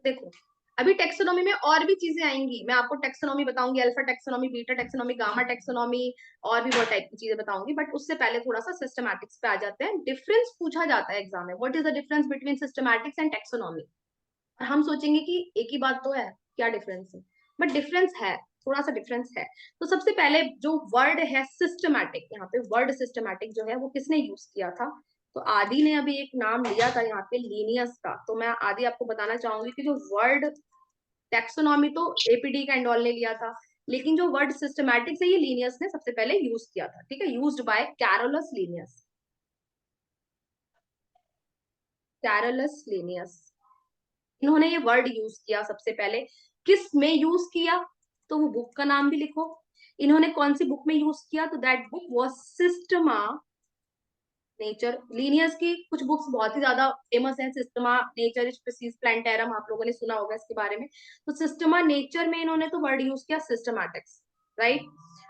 देखो अभी टेक्सोनॉमी में और भी चीजें आएंगी, मैं आपको टेक्सोनॉमी बताऊंगी, alpha taxonomy, beta taxonomy, gamma taxonomy, और भी बहुत टाइप की चीजें बताऊंगी। बट उससे पहले थोड़ा सा सिस्टमैटिक्स पे आ जाते हैं। डिफरेंस पूछा जाता है एग्जाम में, what is the difference between systematics and taxonomy. और हम सोचेंगे कि एक ही बात तो है, क्या डिफरेंस है, बट डिफरेंस है, थोड़ा सा डिफरेंस है। तो सबसे पहले जो वर्ड है सिस्टमैटिक, यहाँ पे वर्ड सिस्टमैटिक जो है वो किसने यूज किया था, तो आदि ने अभी एक नाम लिया था यहाँ पे लीनियस का। तो मैं आदि आपको बताना चाहूंगी कि जो वर्ड टैक्सोनॉमी तो एपीडी का एंडोल ने लिया था, लेकिन जो वर्ड सिस्टमैटिक्स है ये लीनियस ने सबसे पहले यूज किया था, ठीक है, used by Carolus Linnaeus. Carolus Linnaeus, इन्होंने ये वर्ड यूज किया सबसे पहले। किस में यूज किया, तो वो बुक का नाम भी लिखो। इन्होंने कौन सी बुक में यूज किया, तो that book was Systema nature. Linnaeus की कुछ बुक्स बहुत ही ज्यादा फेमस है, सिस्टमा नेचर स्पीसीज प्लांटेरम, आप लोगों ने सुना होगा इसके बारे में। तो सिस्टमा नेचर में इन्होंने तो वर्ड यूज किया सिस्टमैटिक्स, राइट।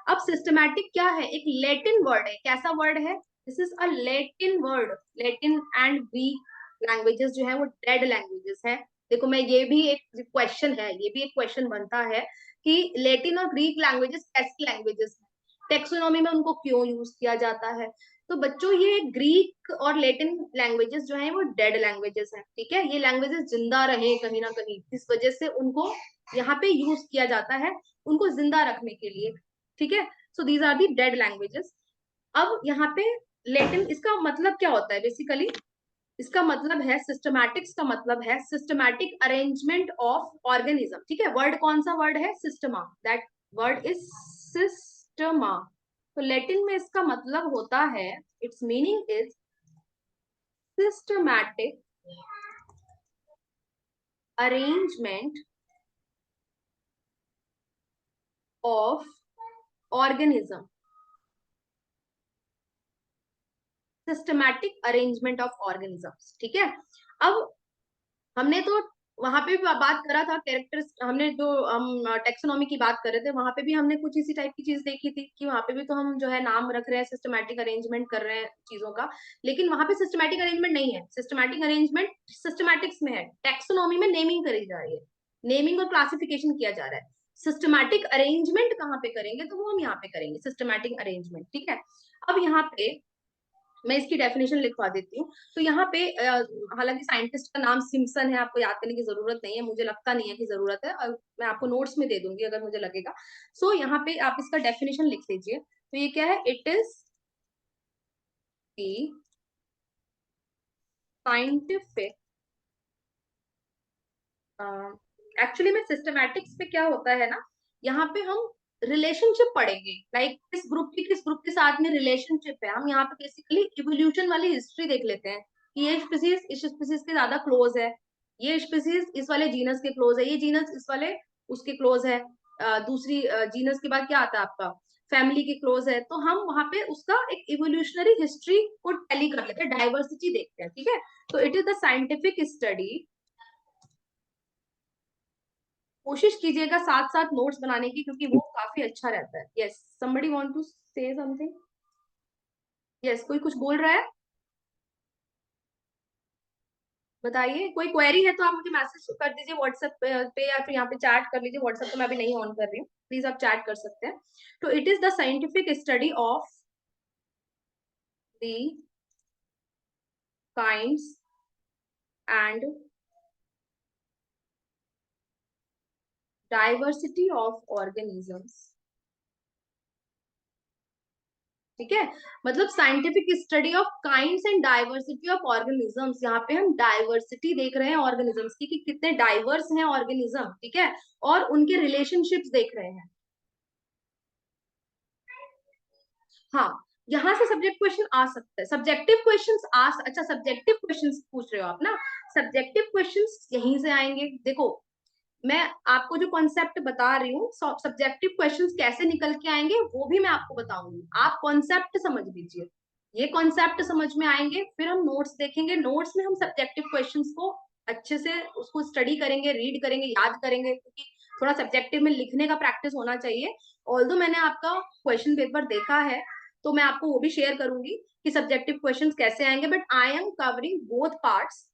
अब सिस्टमैटिक क्या है, एक लैटिन वर्ड है। कैसा वर्ड है, this is a Latin word. Latin and Greek languages जो है वो डेड लैंग्वेजेस है। देखो मैं, ये भी एक क्वेश्चन है, ये भी एक क्वेश्चन बनता है कि लैटिन और ग्रीक लैंग्वेजेस कैसी लैंग्वेजेस है, टेक्सोनॉमी में उनको क्यों यूज किया जाता है। तो बच्चों ये ग्रीक और लैटिन लैंग्वेजेस जो हैं वो डेड लैंग्वेजेस हैं, ठीक है। ये लैंग्वेजेस जिंदा रहे कहीं ना कहीं, इस वजह से उनको यहाँ पे यूज किया जाता है, उनको जिंदा रखने के लिए, ठीक है। So these are the dead languages. अब यहाँ पे लैटिन, इसका मतलब क्या होता है बेसिकली, इसका मतलब है सिस्टमैटिक्स का मतलब है सिस्टमैटिक अरेंजमेंट ऑफ ऑर्गेनिज्म, ठीक है। वर्ड कौन सा वर्ड है, Systema, that word is Systema. तो लैटिन में इसका मतलब होता है, it's meaning is systematic arrangement of organism, systematic arrangement of organisms, ठीक है। अब हमने तो वहां पे भी बात करा था कैरेक्टर्स, हमने जो हम टेक्सोनॉमी की बात कर रहे थे वहां पे भी हमने कुछ इसी टाइप की चीज देखी थी कि वहां पे भी तो हम जो है नाम रख रहे हैं, सिस्टमैटिक अरेंजमेंट कर रहे हैं चीजों का, लेकिन वहां पे सिस्टमैटिक अरेंजमेंट नहीं है। सिस्टमैटिक अरेंजमेंट सिस्टमैटिक्स में है, टेक्सोनॉमी में नेमिंग करी जा रही है, नेमिंग और क्लासिफिकेशन किया जा रहा है। सिस्टमैटिक अरेंजमेंट कहाँ पे करेंगे, तो वो हम यहाँ पे करेंगे सिस्टमैटिक अरेंजमेंट, ठीक है। अब यहाँ पे मैं इसकी डेफिनेशन लिखवा देती हूँ। तो यहाँ पे हालांकि साइंटिस्ट का नाम सिम्पसन है, आपको याद करने की जरूरत नहीं है, मुझे लगता नहीं है कि जरूरत है, और मैं आपको नोट्स में दे दूंगी अगर मुझे लगेगा। सो यहाँ पे आप इसका डेफिनेशन लिख लीजिए। तो ये क्या है, it is the scientific, actually में सिस्टमैटिक्स पे क्या होता है ना, यहाँ पे हम रिलेशनशिप पढ़ेंगे, लाइक किस ग्रुप के साथ में रिलेशनशिप है। हम यहाँ पे बेसिकली इवोल्यूशन वाली हिस्ट्री देख लेते हैं कि ये स्पीसीज इस स्पीसीज के ज्यादा क्लोज है, ये स्पीसीज इस वाले जीनस के क्लोज है, ये जीनस इस वाले उसके क्लोज है, दूसरी जीनस के बाद क्या आता है आपका फैमिली के क्लोज है। तो हम वहां पे उसका एक इवोल्यूशनरी हिस्ट्री को टैली कर लेते हैं, डाइवर्सिटी देखते हैं, ठीक है। तो it is the scientific study, कोशिश कीजिएगा साथ साथ नोट्स बनाने की क्योंकि वो काफी अच्छा रहता है। Yes, somebody want to say something? Yes, कोई कुछ बोल रहा है, बताइए। कोई क्वेरी है तो आप मुझे मैसेज कर दीजिए व्हाट्सएप पे या फिर यहाँ पे चैट कर लीजिए। व्हाट्सएप तो मैं अभी नहीं ऑन कर रही हूँ, प्लीज आप चैट कर सकते हैं। तो it is the scientific study of the kinds and diversity of organisms, ठीक है। मतलब scientific study of kinds and diversity of organisms, यहाँ पे हम डाइवर्सिटी देख रहे हैं ऑर्गेनिजम्स की कि कितने डाइवर्स हैं ऑर्गेनिज्म, ठीक है, और उनके रिलेशनशिप्स देख रहे हैं। हाँ, यहाँ से सब्जेक्ट क्वेश्चन आ सकता है, सब्जेक्टिव क्वेश्चंस अच्छा सब्जेक्टिव क्वेश्चंस पूछ रहे हो आप ना, सब्जेक्टिव क्वेश्चंस यहीं से आएंगे। देखो मैं आपको जो कॉन्सेप्ट बता रही हूँ, सब्जेक्टिव क्वेश्चंस कैसे निकल के आएंगे वो भी मैं आपको बताऊंगी, आप कॉन्सेप्ट समझ लीजिए। ये कॉन्सेप्ट समझ में आएंगे, फिर हम नोट्स देखेंगे, नोट्स में हम सब्जेक्टिव क्वेश्चंस को अच्छे से उसको स्टडी करेंगे, रीड करेंगे, याद करेंगे, क्योंकि थोड़ा सब्जेक्टिव में लिखने का प्रैक्टिस होना चाहिए। ऑल्दो मैंने आपका क्वेश्चन पेपर देखा है, तो मैं आपको वो भी शेयर करूंगी कि सब्जेक्टिव क्वेश्चंस कैसे आएंगे, but I am covering both parts,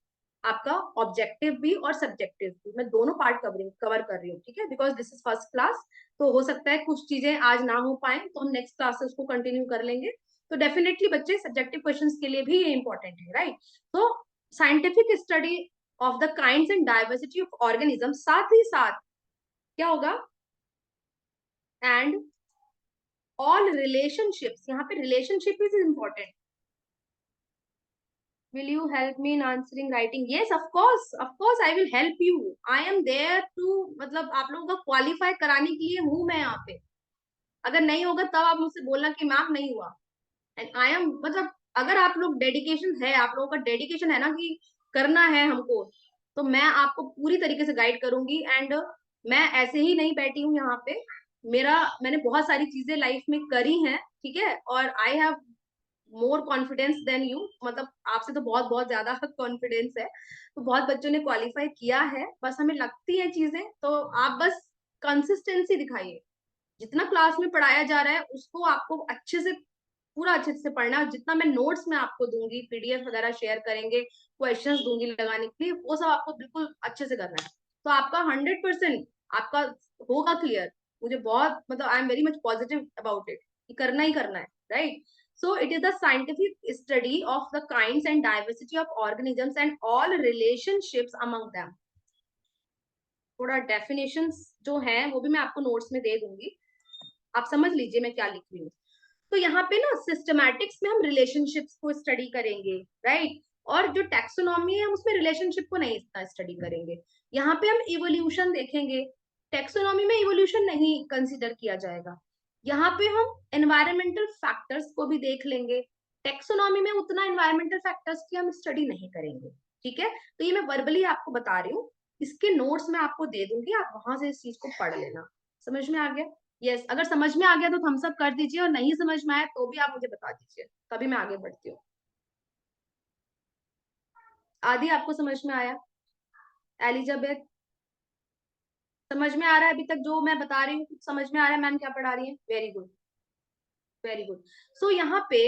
आपका ऑब्जेक्टिव भी और सब्जेक्टिव भी, मैं दोनों पार्ट कवर कर रही हूँ, ठीक है, because this is first class. तो हो सकता है कुछ चीजें आज ना हो पाए, तो हम नेक्स्ट क्लास से उसको कंटिन्यू कर लेंगे। तो डेफिनेटली बच्चे सब्जेक्टिव क्वेश्चंस के लिए भी ये इंपॉर्टेंट है, राइट। तो scientific study of the kinds and diversity of organism, साथ ही साथ क्या होगा, एंड ऑल रिलेशनशिप्स, यहाँ पे relationship is important. Will you help me in answering writing? Yes, of course I will help you. I am there to, मतलब आप लोगों का क्वालिफाई कराने के लिए हूं मैं यहाँ पे। अगर नहीं होगा तब आप मुझसे बोलना कि मैम नहीं हुआ। एंड आई एम, मतलब अगर आप लोग डेडिकेशन है, आप लोगों का डेडिकेशन है ना कि करना है हमको, तो मैं आपको पूरी तरीके से गाइड करूंगी। एंड मैं ऐसे ही नहीं बैठी हूँ यहाँ पे, मैंने बहुत सारी चीजें लाइफ में करी हैं, ठीक है, और I have more confidence than you, मतलब आपसे तो बहुत बहुत ज्यादा कॉन्फिडेंस है। तो बहुत बच्चों ने क्वालिफाई किया है, बस हमें लगती है चीजें, तो आप बस कंसिस्टेंसी दिखाइए। जितना क्लास में पढ़ाया जा रहा है उसको आपको अच्छे से, पूरा अच्छे से पढ़ना है। जितना मैं नोट्स में आपको दूंगी, पीडीएफ वगैरह शेयर करेंगे, क्वेश्चंस दूंगी लगाने के लिए, वो सब आपको बिल्कुल अच्छे से करना है। तो आपका 100% आपका होगा क्लियर। मुझे बहुत, मतलब I am very much positive about it, कि करना ही करना है, right. So it is the scientific study of the kinds and diversity of organisms and all relationships among them. थोड़ा definitions जो हैं वो भी मैं आपको notes में दे दूंगी, आप समझ लीजिए मैं क्या लिख रही हूँ। तो यहाँ पे ना सिस्टमैटिक्स में हम रिलेशनशिप्स को स्टडी करेंगे, राइट, और जो टैक्सोनॉमी है उसमें रिलेशनशिप को नहीं इतना स्टडी करेंगे। यहाँ पे हम इवोल्यूशन देखेंगे, टैक्सोनॉमी में इवोल्यूशन नहीं कंसिडर किया जाएगा। यहाँ पे हम एनवायरमेंटल फैक्टर्स को भी देख लेंगे, टैक्सोनॉमी में उतना एनवायरमेंटल फैक्टर्स की हम स्टडी नहीं करेंगे, ठीक है। तो ये मैं वर्बली आपको बता रही हूँ, इसके नोट्स मैं आपको दे दूंगी, आप वहां से इस चीज को पढ़ लेना। समझ में आ गया? यस, अगर समझ में आ गया तो थम्स अप कर दीजिए, और नहीं समझ में आया तो भी आप मुझे बता दीजिए, तभी मैं आगे बढ़ती हूँ। आदि आपको समझ में आया? एलिजाबेथ समझ में आ रहा है अभी तक जो मैं बता रही हूँ? कुछ समझ में आ रहा है मैम क्या पढ़ा रही है? Very good, very good. So यहाँ पे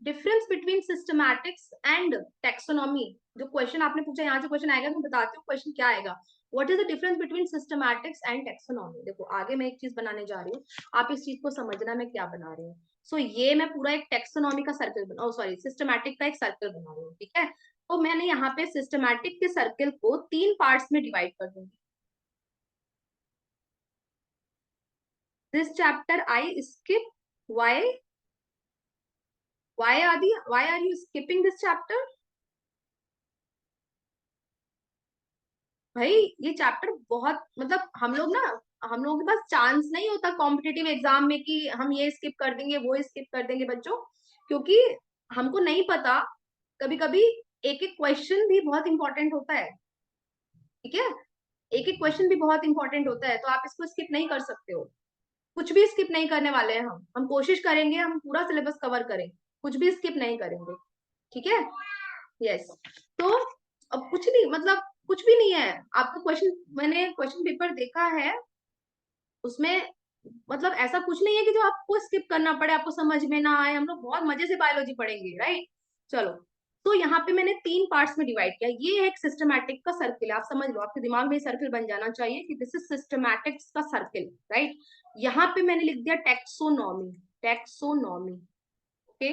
difference between systematics and taxonomy, जो क्वेश्चन आपने पूछा, यहाँ से क्वेश्चन आएगा तो मैं बताती हूँ क्वेश्चन क्या आएगा। What is the difference between systematics and taxonomy? देखो आगे मैं एक चीज बनाने जा रही हूँ, आप इस चीज को समझना मैं क्या बना रही हूँ। सो ये मैं पूरा एक टेक्सोनॉमी का सर्कल बना, सॉरी सिस्टमैटिक का एक सर्कल बना रही हूँ, ठीक है। तो मैंने यहाँ पे सिस्टमैटिक के सर्कल को 3 पार्ट्स में डिवाइड कर दूंगी। This chapter I skip, why Aadi, why are you skipping this chapter? भाई ये चैप्टर बहुत, मतलब हम लोग ना, हम लोगों के पास चांस नहीं होता कॉम्पिटिटिव एग्जाम में कि हम ये स्किप कर देंगे वो स्किप कर देंगे बच्चों, क्योंकि हमको नहीं पता। कभी कभी एक एक क्वेश्चन भी बहुत इंपॉर्टेंट होता है, ठीक है, एक एक क्वेश्चन भी बहुत इंपॉर्टेंट होता है, तो आप इसको स्किप नहीं कर सकते हो। कुछ भी स्किप नहीं करने वाले हैं हम कोशिश करेंगे हम पूरा सिलेबस कवर करें, कुछ भी स्किप नहीं करेंगे, ठीक है। यस, तो अब कुछ नहीं, मतलब कुछ भी नहीं है आपका क्वेश्चन, मैंने क्वेश्चन पेपर देखा है, उसमें मतलब ऐसा कुछ नहीं है कि जो आपको स्किप करना पड़े, आपको समझ में ना आए। हम लोग बहुत मजे से बायोलॉजी पढ़ेंगे, राइट। चलो, तो यहाँ पे मैंने 3 पार्ट्स में डिवाइड किया, ये एक सिस्टमैटिक का सर्किल है, आप समझ लो, आपके दिमाग में सर्किल बन जाना चाहिए कि दिस इज सिस्टमैटिक्स का सर्किल, राइट। यहाँ पे मैंने लिख दिया टेक्सोनॉमी, टेक्सोनॉमी, ओके।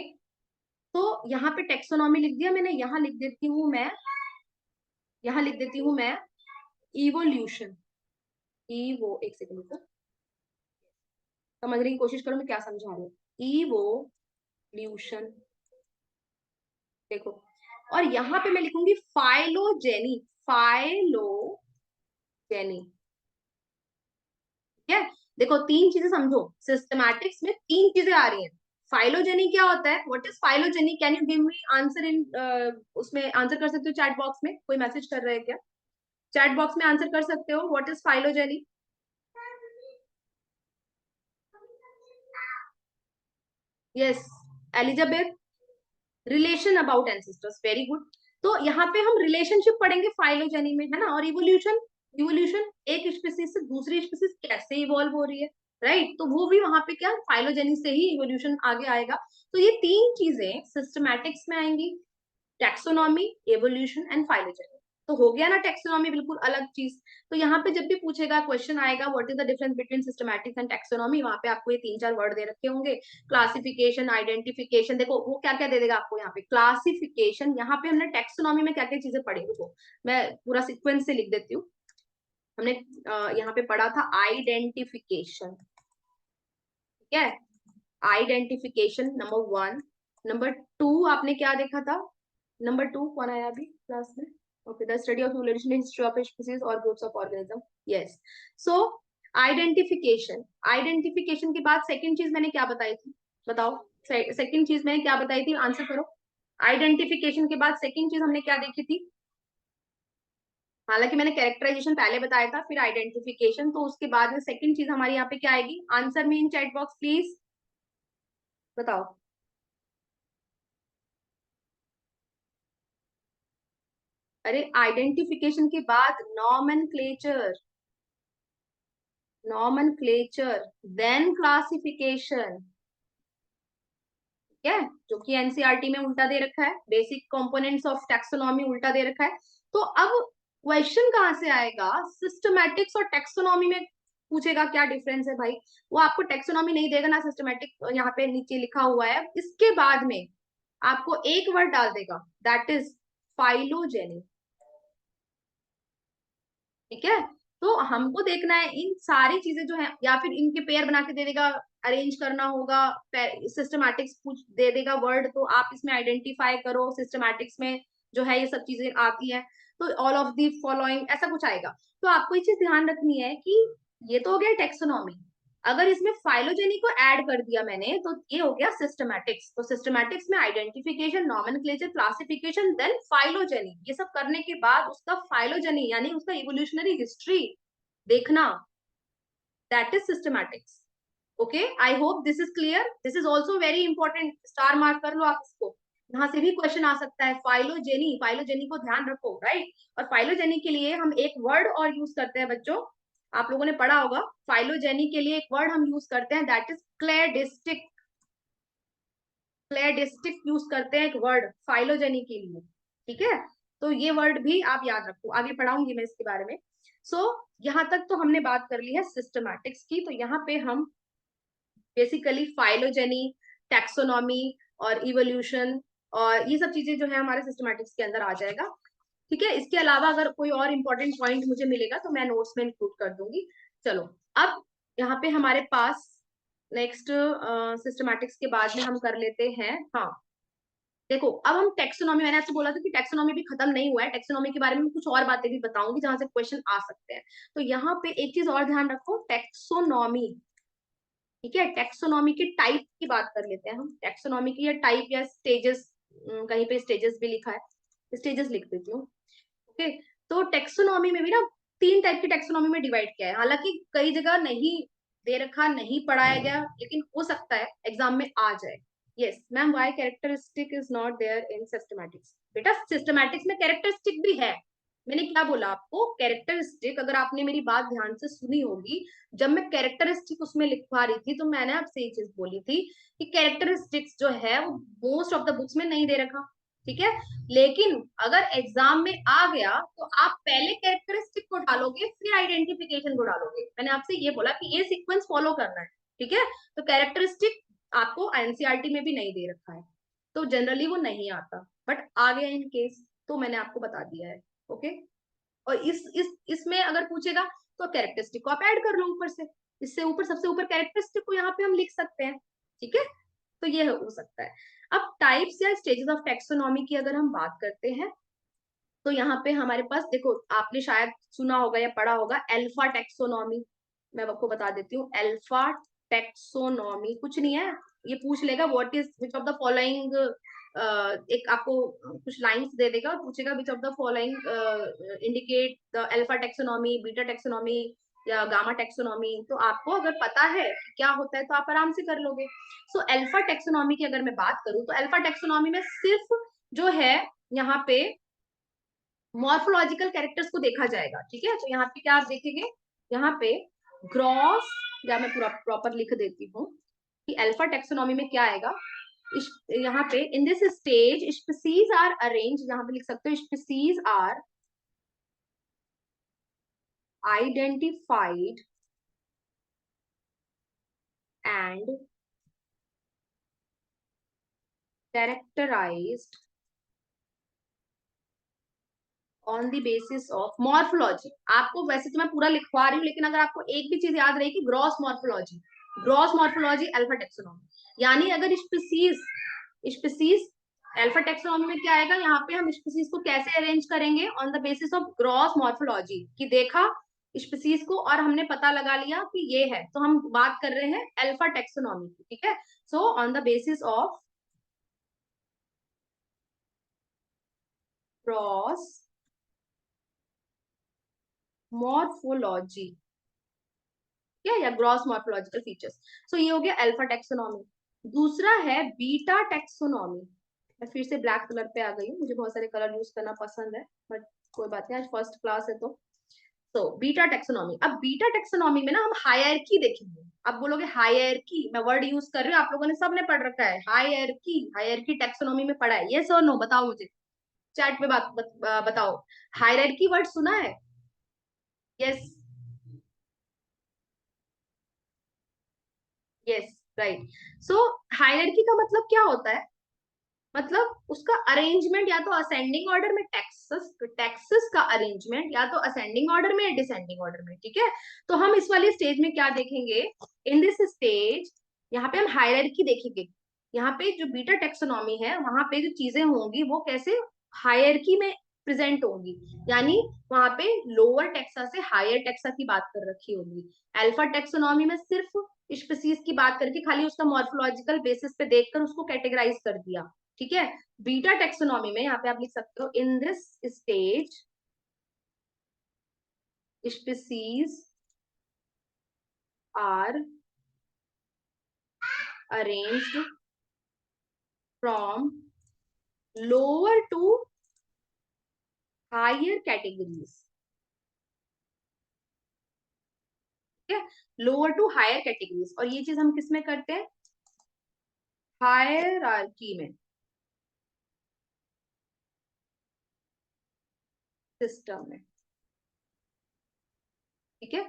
तो यहाँ पे टेक्सोनॉमी लिख दिया मैंने, यहाँ लिख देती हूँ मैं, यहाँ लिख देती हूँ मैं इवोल्यूशन, ईवो, एक सेकंड को समझने की कोशिश करो मैं क्या समझा रही हूँ। इवोल्यूशन, देखो, और यहाँ पे मैं लिखूंगी फाइलोजेनी, फाइलोजेनी, ठीक है। देखो 3 चीजें समझो, सिस्टमैटिक्स में 3 चीजें आ रही हैं, फाइलोजेनी क्या होता है? What is phylogeny? Can you give me answer in, उसमें आंसर कर सकते हो चैट बॉक्स में, कोई मैसेज कर रहे हैं क्या? चैट बॉक्स में आंसर कर सकते हो, what is phylogeny? Yes, Elizabeth, relation about ancestors, very good. तो यहाँ पे हम रिलेशनशिप पढ़ेंगे फाइलोजेनी में, है ना। और इवोल्यूशन, इवोल्यूशन एक स्पीसीज से दूसरी स्पीसीज कैसे इवॉल्व हो रही है, राइट, तो वो भी वहां पे क्या फाइलोजेनी से ही इवोल्यूशन आगे आएगा। तो ये तीन चीजें सिस्टमैटिक्स में आएंगी, टैक्सोनॉमी, एवोल्यूशन एंड फाइलोजेनी। तो हो गया ना टैक्सोनॉमी, बिल्कुल अलग चीज। तो यहाँ पे जब भी पूछेगा, क्वेश्चन आएगा what is the difference between systematics and taxonomy, वहां पे आपको ये 3-4 वर्ड दे रखे होंगे, क्लासिफिकेशन, आइडेंटिफिकेशन। देखो वो क्या क्या दे देगा आपको यहाँ पे, क्लासिफिकेशन। यहाँ पे हमने टैक्सोनॉमी में क्या क्या चीजें पढ़ी, देखो मैं पूरा सीक्वेंस से लिख देती हूँ। हमने यहाँ पे पढ़ा था आइडेंटिफिकेशन, ठीक है, आइडेंटिफिकेशन नंबर 1। नंबर 2 आपने क्या देखा था? नंबर 2 कौन आया अभी क्लास में? Okay, the study of evolution, history of species और groups of organism, yes. So identification, identification के बाद सेकंड चीज मैंने क्या बताई थी, बताओ। सेकंड चीज मैंने क्या बताई थी, आंसर करो। आइडेंटिफिकेशन के बाद सेकंड चीज हमने क्या देखी थी? हालांकि मैंने कैरेक्टराइजेशन पहले बताया था, फिर आइडेंटिफिकेशन, तो उसके बाद में सेकंड चीज हमारी यहाँ पे क्या आएगी? Answer me in chat box please, बताओ। अरे आइडेंटिफिकेशन के बाद नॉमेनक्लेचर, नॉमेनक्लेचर देन क्लासिफिकेशन, ठीक है, जो कि एनसीईआरटी में उल्टा दे रखा है, बेसिक कंपोनेंट्स ऑफ टैक्सोनॉमी उल्टा दे रखा है। तो अब क्वेश्चन कहाँ से आएगा? सिस्टमैटिक्स और टैक्सोनॉमी में पूछेगा क्या डिफरेंस है भाई। वो आपको टैक्सोनॉमी नहीं देगा ना, सिस्टमैटिक यहाँ पे नीचे लिखा हुआ है, इसके बाद में आपको एक वर्ड डाल देगा, दैट इज फाइलोजेनी, ठीक है। तो हमको देखना है इन सारी चीजें जो है, या फिर इनके पेयर बना के दे देगा, अरेंज करना होगा, सिस्टमैटिक्स पूछ दे देगा वर्ड, तो आप इसमें आइडेंटिफाई करो, सिस्टमैटिक्स में जो है ये सब चीजें आती है, तो ऑल ऑफ दी फॉलोइंग ऐसा कुछ आएगा। तो आपको ये चीज ध्यान रखनी है कि ये तो हो गया टैक्सोनॉमी, अगर इसमें फाइलोजेनी को ऐड कर दिया मैंने तो ये हो गया सिस्टमैटिक्स। तो सिस्टमैटिक्स में identification, nomenclature, classification, then phylogeny, ये सब करने के बाद उसका फाइलोजेनी यानी उसका इवोल्यूशनरी हिस्ट्री देखना, that is systematics. Okay, I hope this is clear. This is also very important, star mark कर लो आप इसको, यहाँ से भी क्वेश्चन आ सकता है। फाइलोजेनी, फाइलोजेनी को ध्यान रखो, राइट। और फाइलोजेनी के लिए हम एक वर्ड और यूज करते हैं बच्चों, आप लोगों ने पढ़ा होगा, फाइलोजेनी के लिए एक वर्ड हम यूज करते हैं, that is cladistic. Cladistic use करते हैं एक वर्ड फाइलोजेनी के लिए, ठीक है। तो ये वर्ड भी आप याद रखो, आगे पढ़ाऊंगी मैं इसके बारे में। सो यहाँ तक तो हमने बात कर ली है सिस्टमैटिक्स की। तो यहाँ पे हम बेसिकली फाइलोजेनी, टैक्सोनॉमी और इवोल्यूशन और ये सब चीजें जो है हमारे सिस्टमैटिक्स के अंदर आ जाएगा, ठीक है। इसके अलावा अगर कोई और इंपॉर्टेंट पॉइंट मुझे मिलेगा तो मैं नोट्स में इंक्लूड कर दूंगी। चलो, अब यहाँ पे हमारे पास नेक्स्ट सिस्टमैटिक्स के बाद में हम कर लेते हैं, हाँ देखो अब हम टैक्सोनॉमी, मैंने आपसे बोला था कि टैक्सोनॉमी भी खत्म नहीं हुआ है, टैक्सोनॉमी के बारे में कुछ और बातें भी बताऊंगी जहां से क्वेश्चन आ सकते हैं। तो यहाँ पे एक चीज और ध्यान रखो, टैक्सोनॉमी, ठीक है, टैक्सोनॉमी के टाइप की बात कर लेते हैं हम। टैक्सोनॉमी की या टाइप या स्टेजेस, कहीं पे स्टेजेस भी लिखा है, स्टेजेस लिख देती हूँ, ओके। तो टैक्सोनॉमी में भी ना 3 टाइप की टैक्सोनॉमी में डिवाइड किया है, हालांकि कई जगह नहीं दे रखा, नहीं पढ़ाया गया, लेकिन हो सकता है एग्जाम में आ जाए। Yes ma'am, why characteristic is not there in systematics? बेटा सिस्टमैटिक्स में कैरेक्टरिस्टिक भी है, मैंने क्या बोला आपको, कैरेक्टरिस्टिक, अगर आपने मेरी बात ध्यान से सुनी होगी, जब मैं कैरेक्टरिस्टिक उसमें लिखवा रही थी तो मैंने आपसे ये चीज बोली थी कि कैरेक्टरिस्टिक्स जो है वो मोस्ट ऑफ द बुक्स में नहीं दे रखा, ठीक है। लेकिन अगर एग्जाम में आ गया तो आप पहले कैरेक्टरिस्टिक को डालोगे, फिर आइडेंटिफिकेशन को डालोगे, मैंने आपसे ये बोला कि ये सीक्वेंस फॉलो करना है, ठीक है। तो कैरेक्टरिस्टिक आपको एनसीईआरटी में भी नहीं दे रखा है, तो जनरली वो नहीं आता, बट आ गया इन केस तो मैंने आपको बता दिया है, ओके। और इस इसमें अगर पूछेगा तो कैरेक्टरिस्टिक को आप ऐड कर लो ऊपर से, इससे ऊपर सबसे ऊपर कैरेक्टरिस्टिक को यहाँ पे हम लिख सकते हैं, ठीक है। तो ये हो सकता है। अब टाइप्स या स्टेजेस ऑफ टैक्सोनॉमी की अगर हम बात करते हैं तो यहाँ पे हमारे पास देखो, आपने शायद सुना होगा या पढ़ा होगा अल्फा टैक्सोनॉमी, मैं आपको बता देती हूँ। अल्फा टैक्सोनॉमी कुछ नहीं है, ये पूछ लेगा what is which of the following, एक आपको कुछ लाइंस दे देगा और पूछेगा which of the following indicate the alpha taxonomy, beta taxonomy या गामा टेक्सोनॉमी। तो आपको अगर पता है कि क्या होता है तो आप आराम से कर लोगे। सो अल्फा टेक्सोनॉमी की अगर मैं बात करूं तो अल्फा टेक्सोनॉमी में सिर्फ जो है यहाँ पे मॉर्फोलॉजिकल कैरेक्टर्स को देखा जाएगा। ठीक है, तो यहाँ पे क्या आप देखेंगे, यहाँ पे ग्रॉस, या मैं पूरा प्रॉपर लिख देती हूँ कि अल्फा टेक्सोनॉमी में क्या आएगा। यहाँ पे in this stage species are arrange, यहाँ पे लिख सकते हो species are identified and characterized on the basis of morphology. आपको वैसे तो मैं पूरा लिखवा रही हूँ, लेकिन अगर आपको एक भी चीज याद रहेगी, gross morphology, gross morphology alpha taxonomy. यानी अगर स्पीसीज स्पीसीज अल्फा टेक्सोनॉमी में क्या आएगा, यहाँ पे हम स्पीसीज को कैसे अरेंज करेंगे on the basis of gross morphology, कि देखा स्पीसीज को और हमने पता लगा लिया कि ये है, तो हम बात कर रहे हैं अल्फा टेक्सोनॉमी की। ठीक है, so on the basis of gross morphology या ग्रॉस मॉर्फोलॉजिकल फीचर्स। सो ये हो गया अल्फा टेक्सोनॉमी। दूसरा है बीटा टेक्सोनॉमी। मैं फिर से ब्लैक कलर पे आ गई हूँ, मुझे बहुत सारे कलर यूज करना पसंद है, बट कोई बात नहीं, आज फर्स्ट क्लास है तो बीटा टेक्सोनॉमी। अब बीटा टेक्सोनॉमी में ना हम हायरार्की देखेंगे। अब बोलोगे हायरार्की, मैं वर्ड यूज कर रही हूँ, आप लोगों ने सबने पढ़ रखा है हायरार्की, हायरार्की टेक्सोनॉमी में पढ़ा है, यस और नो बताओ मुझे, चैट पे बताओ। हायरार्की वर्ड सुना है? Yes, yes, right. So hierarchy का मतलब क्या होता है, मतलब उसका अरेंजमेंट या तो असेंडिंग ऑर्डर में, टेक्सस टेक्सस का अरेंजमेंट या तो असेंडिंग ऑर्डर में या डिसेंडिंग ऑर्डर में। ठीक है, तो हम इस वाली स्टेज में क्या देखेंगे, इन दिस स्टेज यहाँ पे हम हायरार्की देखेंगे। यहाँ पे जो बीटा टेक्सोनॉमी है वहां पे जो चीजें होंगी वो कैसे हायरार्की में प्रेजेंट होंगी, यानी वहां पे लोअर टेक्सा से हायर टेक्सा की बात कर रखी होगी। अल्फा टेक्सोनॉमी में सिर्फ स्पीसीज की बात करके खाली उसका मॉर्फोलॉजिकल बेसिस पे देखकर उसको कैटेगराइज कर दिया। ठीक है, बीटा टेक्सोनॉमी में यहाँ पे आप लिख सकते हो in this stage species are arranged from lower to higher categories. ठीक है, लोअर टू हायर कैटेगरीज, और ये चीज हम किस में करते हैं, हायरार्की में, सिस्टम में। ठीक है,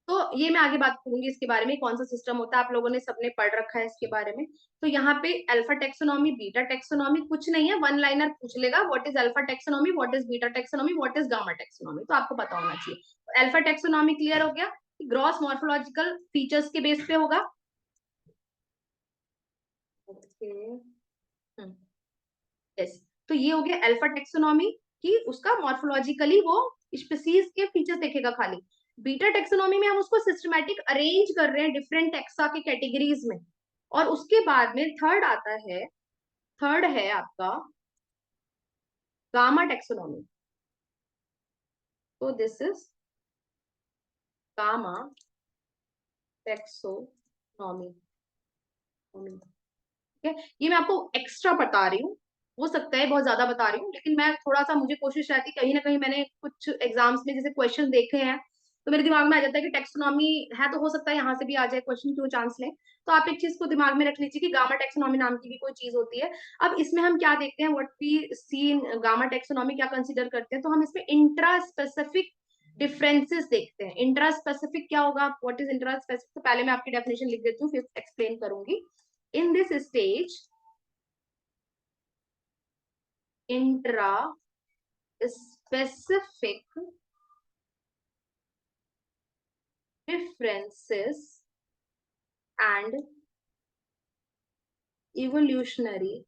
तो ये मैं आगे बात करूंगी इसके बारे में, कौन सा सिस्टम होता है, आप लोगों ने सबने पढ़ रखा है इसके बारे में। तो यहाँ पे अल्फा टेक्सोनॉमी, बीटा टेक्सोनॉमी कुछ नहीं है, वन लाइनर पूछ लेगा, what is alpha taxonomy, what is beta taxonomy, what is gamma taxonomy, तो आपको पता होना चाहिए। तो अल्फा टेक्सोनॉमी क्लियर हो गया, ग्रॉस मॉर्फोलॉजिकल फीचर्स के बेस पे होगा। ओके, यस, तो ये हो गया अल्फा टेक्सोनॉमी कि उसका मॉर्फोलॉजिकली वो स्पीसीज के फीचर्स देखेगा खाली। बीटा टेक्सोनॉमी में हम उसको सिस्टमैटिक अरेंज कर रहे हैं डिफरेंट टेक्सा के कैटेगरीज में। और उसके बाद में थर्ड आता है, थर्ड है आपका गामा टेक्सोनॉमी। तो दिस इज गामा टेक्सोनॉमी। ठीक है, ये मैं आपको एक्स्ट्रा बता रही हूँ, हो सकता है बहुत ज्यादा बता रही हूँ, लेकिन मैं थोड़ा सा, मुझे कोशिश रहती है, कहीं ना कहीं मैंने कुछ एग्जाम्स में जैसे क्वेश्चन देखे हैं तो मेरे दिमाग में आ जाता है कि टेक्सोनॉमी है, तो हो सकता है यहाँ से भी आ जाए क्वेश्चन, क्यों चांस लें। तो आप एक चीज को दिमाग में रख लीजिए कि गामा टेक्सोनॉमी नाम की भी कोई चीज होती है। अब इसमें हम क्या देखते हैं, what we see in gamma taxonomy, क्या कंसिडर करते हैं, तो हम इसमें इंट्रा स्पेसिफिक डिफरेंसेस देखते हैं। इंट्रा स्पेसिफिक क्या होगा, व्हाट इज इंट्रा स्पेसिफिक, तो पहले मैं आपकी डेफिनेशन लिख देती हूँ, फिर एक्सप्लेन करूंगी। इन this stage intra-specific differences and evolutionary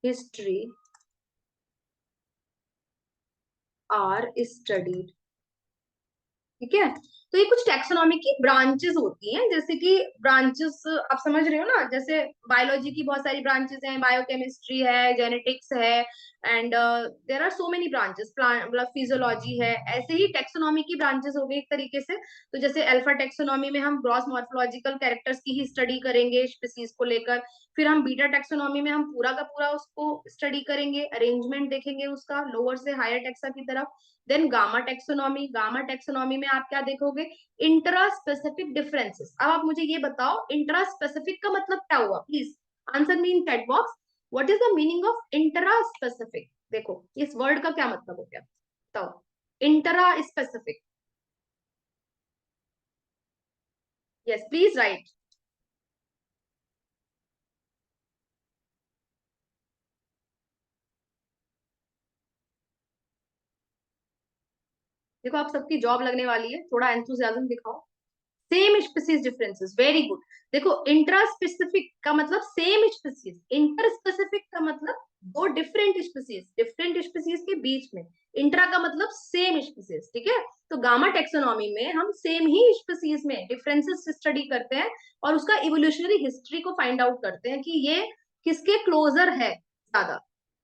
history are studied। ठीक है, तो ये कुछ टैक्सोनॉमी की ब्रांचेस होती हैं, जैसे कि ब्रांचेस आप समझ रहे हो ना, जैसे बायोलॉजी की बहुत सारी ब्रांचेस हैं, बायोकेमिस्ट्री है, जेनेटिक्स है, and there are so many branches, मतलब फिजियोलॉजी है। ऐसे ही टैक्सोनॉमी की ब्रांचेस हो गई एक तरीके से। तो जैसे अल्फा टैक्सोनॉमी में हम ग्रॉस मॉर्फोलॉजिकल कैरेक्टर्स की ही स्टडी करेंगे स्पीसीज को लेकर। फिर हम बीटा टैक्सोनॉमी में हम पूरा का पूरा उसको स्टडी करेंगे, अरेंजमेंट देखेंगे उसका लोअर से हायर टैक्सा की तरफ। देन गामा टैक्सोनॉमी में आप क्या देखोगे, इंट्रा स्पेसिफिक डिफरेंसेस। अब आप मुझे ये बताओ इंट्रा स्पेसिफिक का मतलब क्या हुआ, please answer me in chat box. What is the meaning of intra specific? देखो इस वर्ड का क्या मतलब हो गया, बताओ। Intra specific, yes please right. देखो आप सबकी जॉब लगने वाली है, थोड़ा एंथुसियाज्म दिखाओ। Same species differences, very good. देखो इंट्रा स्पेसिफिक का मतलब सेम स्पीसीज, इंटर स्पेसिफिक का मतलब दो डिफरेंट स्पीसीज के बीच में। इंट्रा का मतलब सेम स्पीसीज, ठीक है। तो गामा टेक्सोनॉमी में हम सेम ही स्पीसीज में डिफरेंसेस स्टडी करते हैं और उसका इवोल्यूशनरी हिस्ट्री को फाइंड आउट करते हैं कि ये किसके क्लोजर है ज्यादा।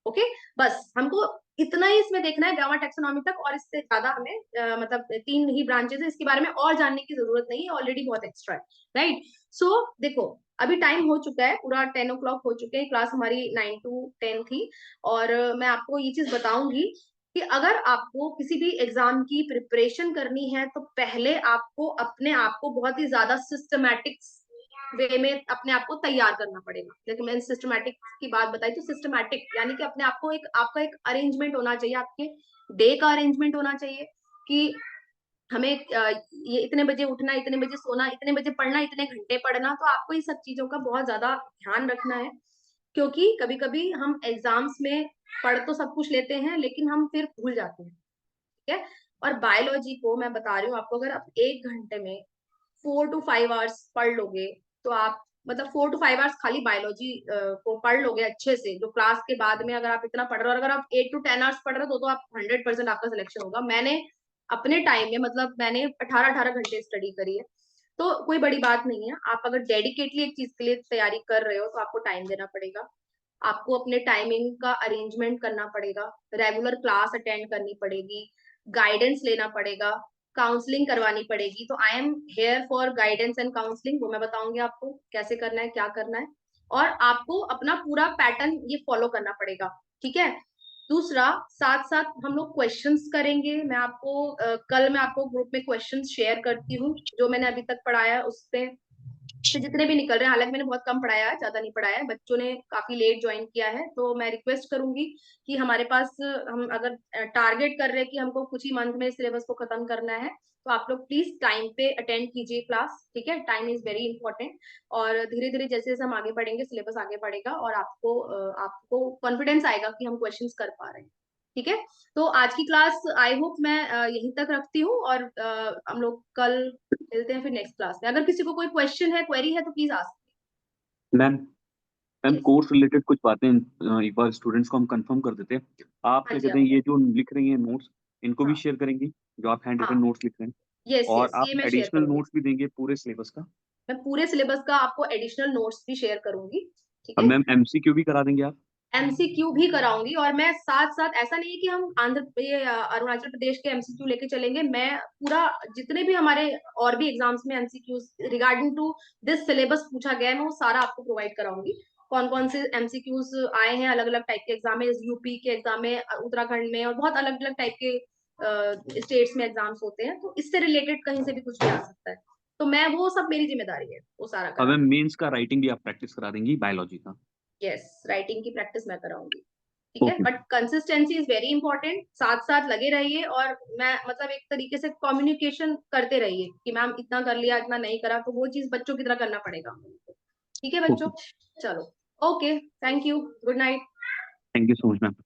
ओके, बस हमको इतना ही इसमें देखना है गामा टेक्सोनॉमी तक, और इससे ज्यादा हमें मतलब तीन ही ब्रांचेस है, इसके बारे में और जानने की जरूरत नहीं है, ऑलरेडी बहुत एक्स्ट्रा है, राइट। सो देखो अभी टाइम हो चुका है, पूरा 10 o'clock हो चुके हैं, क्लास हमारी 9 to 10 थी। और मैं आपको ये चीज बताऊंगी कि अगर आपको किसी भी एग्जाम की प्रिपरेशन करनी है तो पहले आपको अपने आप को बहुत ही ज्यादा सिस्टमैटिक वे में अपने आप को तैयार करना पड़ेगा। जैसे मैंने सिस्टमैटिक की बात बताई, तो सिस्टमैटिक यानी कि अपने आप को एक आपका एक अरेंजमेंट होना चाहिए, आपके डे का अरेंजमेंट होना चाहिए कि हमें ये इतने बजे उठना, इतने बजे सोना, इतने बजे पढ़ना, इतने घंटे पढ़ना। तो आपको ये सब चीजों का बहुत ज्यादा ध्यान रखना है, क्योंकि कभी कभी हम एग्जाम्स में पढ़ तो सब कुछ लेते हैं लेकिन हम फिर भूल जाते हैं, ठीक है। और बायोलॉजी को मैं बता रही हूँ आपको, अगर आप 1 घंटे में 4 to 5 आवर्स पढ़ लोगे तो आप मतलब 4 to 5 आवर्स खाली बायोलॉजी को पढ़ लोगे अच्छे से, जो क्लास के बाद में अगर आप इतना पढ़ रहे हो, और अगर आप 8 to 10 आवर्स पढ़ रहे हो तो आप 100% आपका सिलेक्शन होगा। मैंने अपने टाइम में मतलब मैंने 18-18 घंटे स्टडी करी है, तो कोई बड़ी बात नहीं है। आप अगर डेडिकेटली एक चीज के लिए तैयारी कर रहे हो तो आपको टाइम देना पड़ेगा, आपको अपने टाइमिंग का अरेंजमेंट करना पड़ेगा, रेगुलर क्लास अटेंड करनी पड़ेगी, गाइडेंस लेना पड़ेगा, काउंसलिंग करवानी पड़ेगी। तो I am here for guidance and counselling, वो मैं बताऊंगी आपको कैसे करना है, क्या करना है। और आपको अपना पूरा पैटर्न ये फॉलो करना पड़ेगा, ठीक है। दूसरा, साथ साथ हम लोग क्वेश्चंस करेंगे। मैं आपको कल मैं आपको ग्रुप में क्वेश्चंस शेयर करती हूँ, जो मैंने अभी तक पढ़ाया है उससे से जितने भी निकल रहे हैं। हालांकि मैंने बहुत कम पढ़ाया है, ज्यादा नहीं पढ़ाया है, बच्चों ने काफी लेट ज्वाइन किया है, तो मैं रिक्वेस्ट करूंगी कि हमारे पास हम अगर टारगेट कर रहे हैं कि हमको कुछ ही मंथ में सिलेबस को खत्म करना है, तो आप लोग प्लीज टाइम पे अटेंड कीजिए क्लास, ठीक है। Time is very important. और धीरे धीरे जैसे जैसे हम आगे बढ़ेंगे सिलेबस आगे बढ़ेगा और आपको कॉन्फिडेंस आएगा कि हम क्वेश्चंस कर पा रहे हैं, ठीक है। तो आज की क्लास आई होप मैं यहीं तक रखती हूँ, और हम लोग कल मिलते हैं फिर नेक्स्ट क्लास में। अगर किसी को कोई क्वेश्चन है, क्वेरी है, तो please ask. Ma'am ma'am yes, course related कुछ बातें एक बार स्टूडेंट्स को हम कंफर्म कर देते हैं। आप हाँ क्या जी, कहते हैं, आप ये जो लिख रही हैं नोट्स, इनको भी हाँ शेयर करेंगी, जो आप हैंड रिटन हाँ, नोट्स लिख रहे हैं? यस और यस, आप ये मैं शेयर एडिशनल करूंगी। नोट्स भी देंगे पूरे सिलेबस का? मैं पूरे सिलेबस का आपको एडिशनल नोट्स भी शेयर करूंगी, ठीक अब है। मैम एमसीक्यू भी करा देंगे आप? एमसीक्यू भी कराऊंगी, और मैं साथ साथ ऐसा नहीं है कि हम अरुणाचल प्रदेश के एमसीक्यू लेके चलेंगे। मैं पूरा जितने भी हमारे और भी एग्जाम्स में MCQ regarding to this syllabus पूछा गया है, मैं वो सारा आपको प्रोवाइड कराऊंगी। कौन कौन से एमसीक्यूज आए हैं अलग अलग टाइप के एग्जाम में, यूपी के एग्जाम में, उत्तराखंड में, और बहुत अलग अलग टाइप के स्टेट्स में एग्जाम्स होते हैं, तो इससे रिलेटेड कहीं से भी कुछ भी आ सकता है। तो मैं वो सब मेरी जिम्मेदारी है वो सारा अब मैम कराना। मेंस का राइटिंग भी आप प्रैक्टिस करा देंगी, बायोलॉजी का? यस, राइटिंग की प्रैक्टिस मैं कराऊंगी, ठीक है। Okay. But consistency is very important, साथ साथ लगे रहिए, और मैं मतलब एक तरीके से कम्युनिकेशन करते रहिए कि मैम इतना कर लिया, इतना नहीं करा, तो वो चीज बच्चों की तरह करना पड़ेगा हम लोगों को, ठीक है बच्चों। ओके, चलो, okay, thank you, good night. Thank you so much ma'am.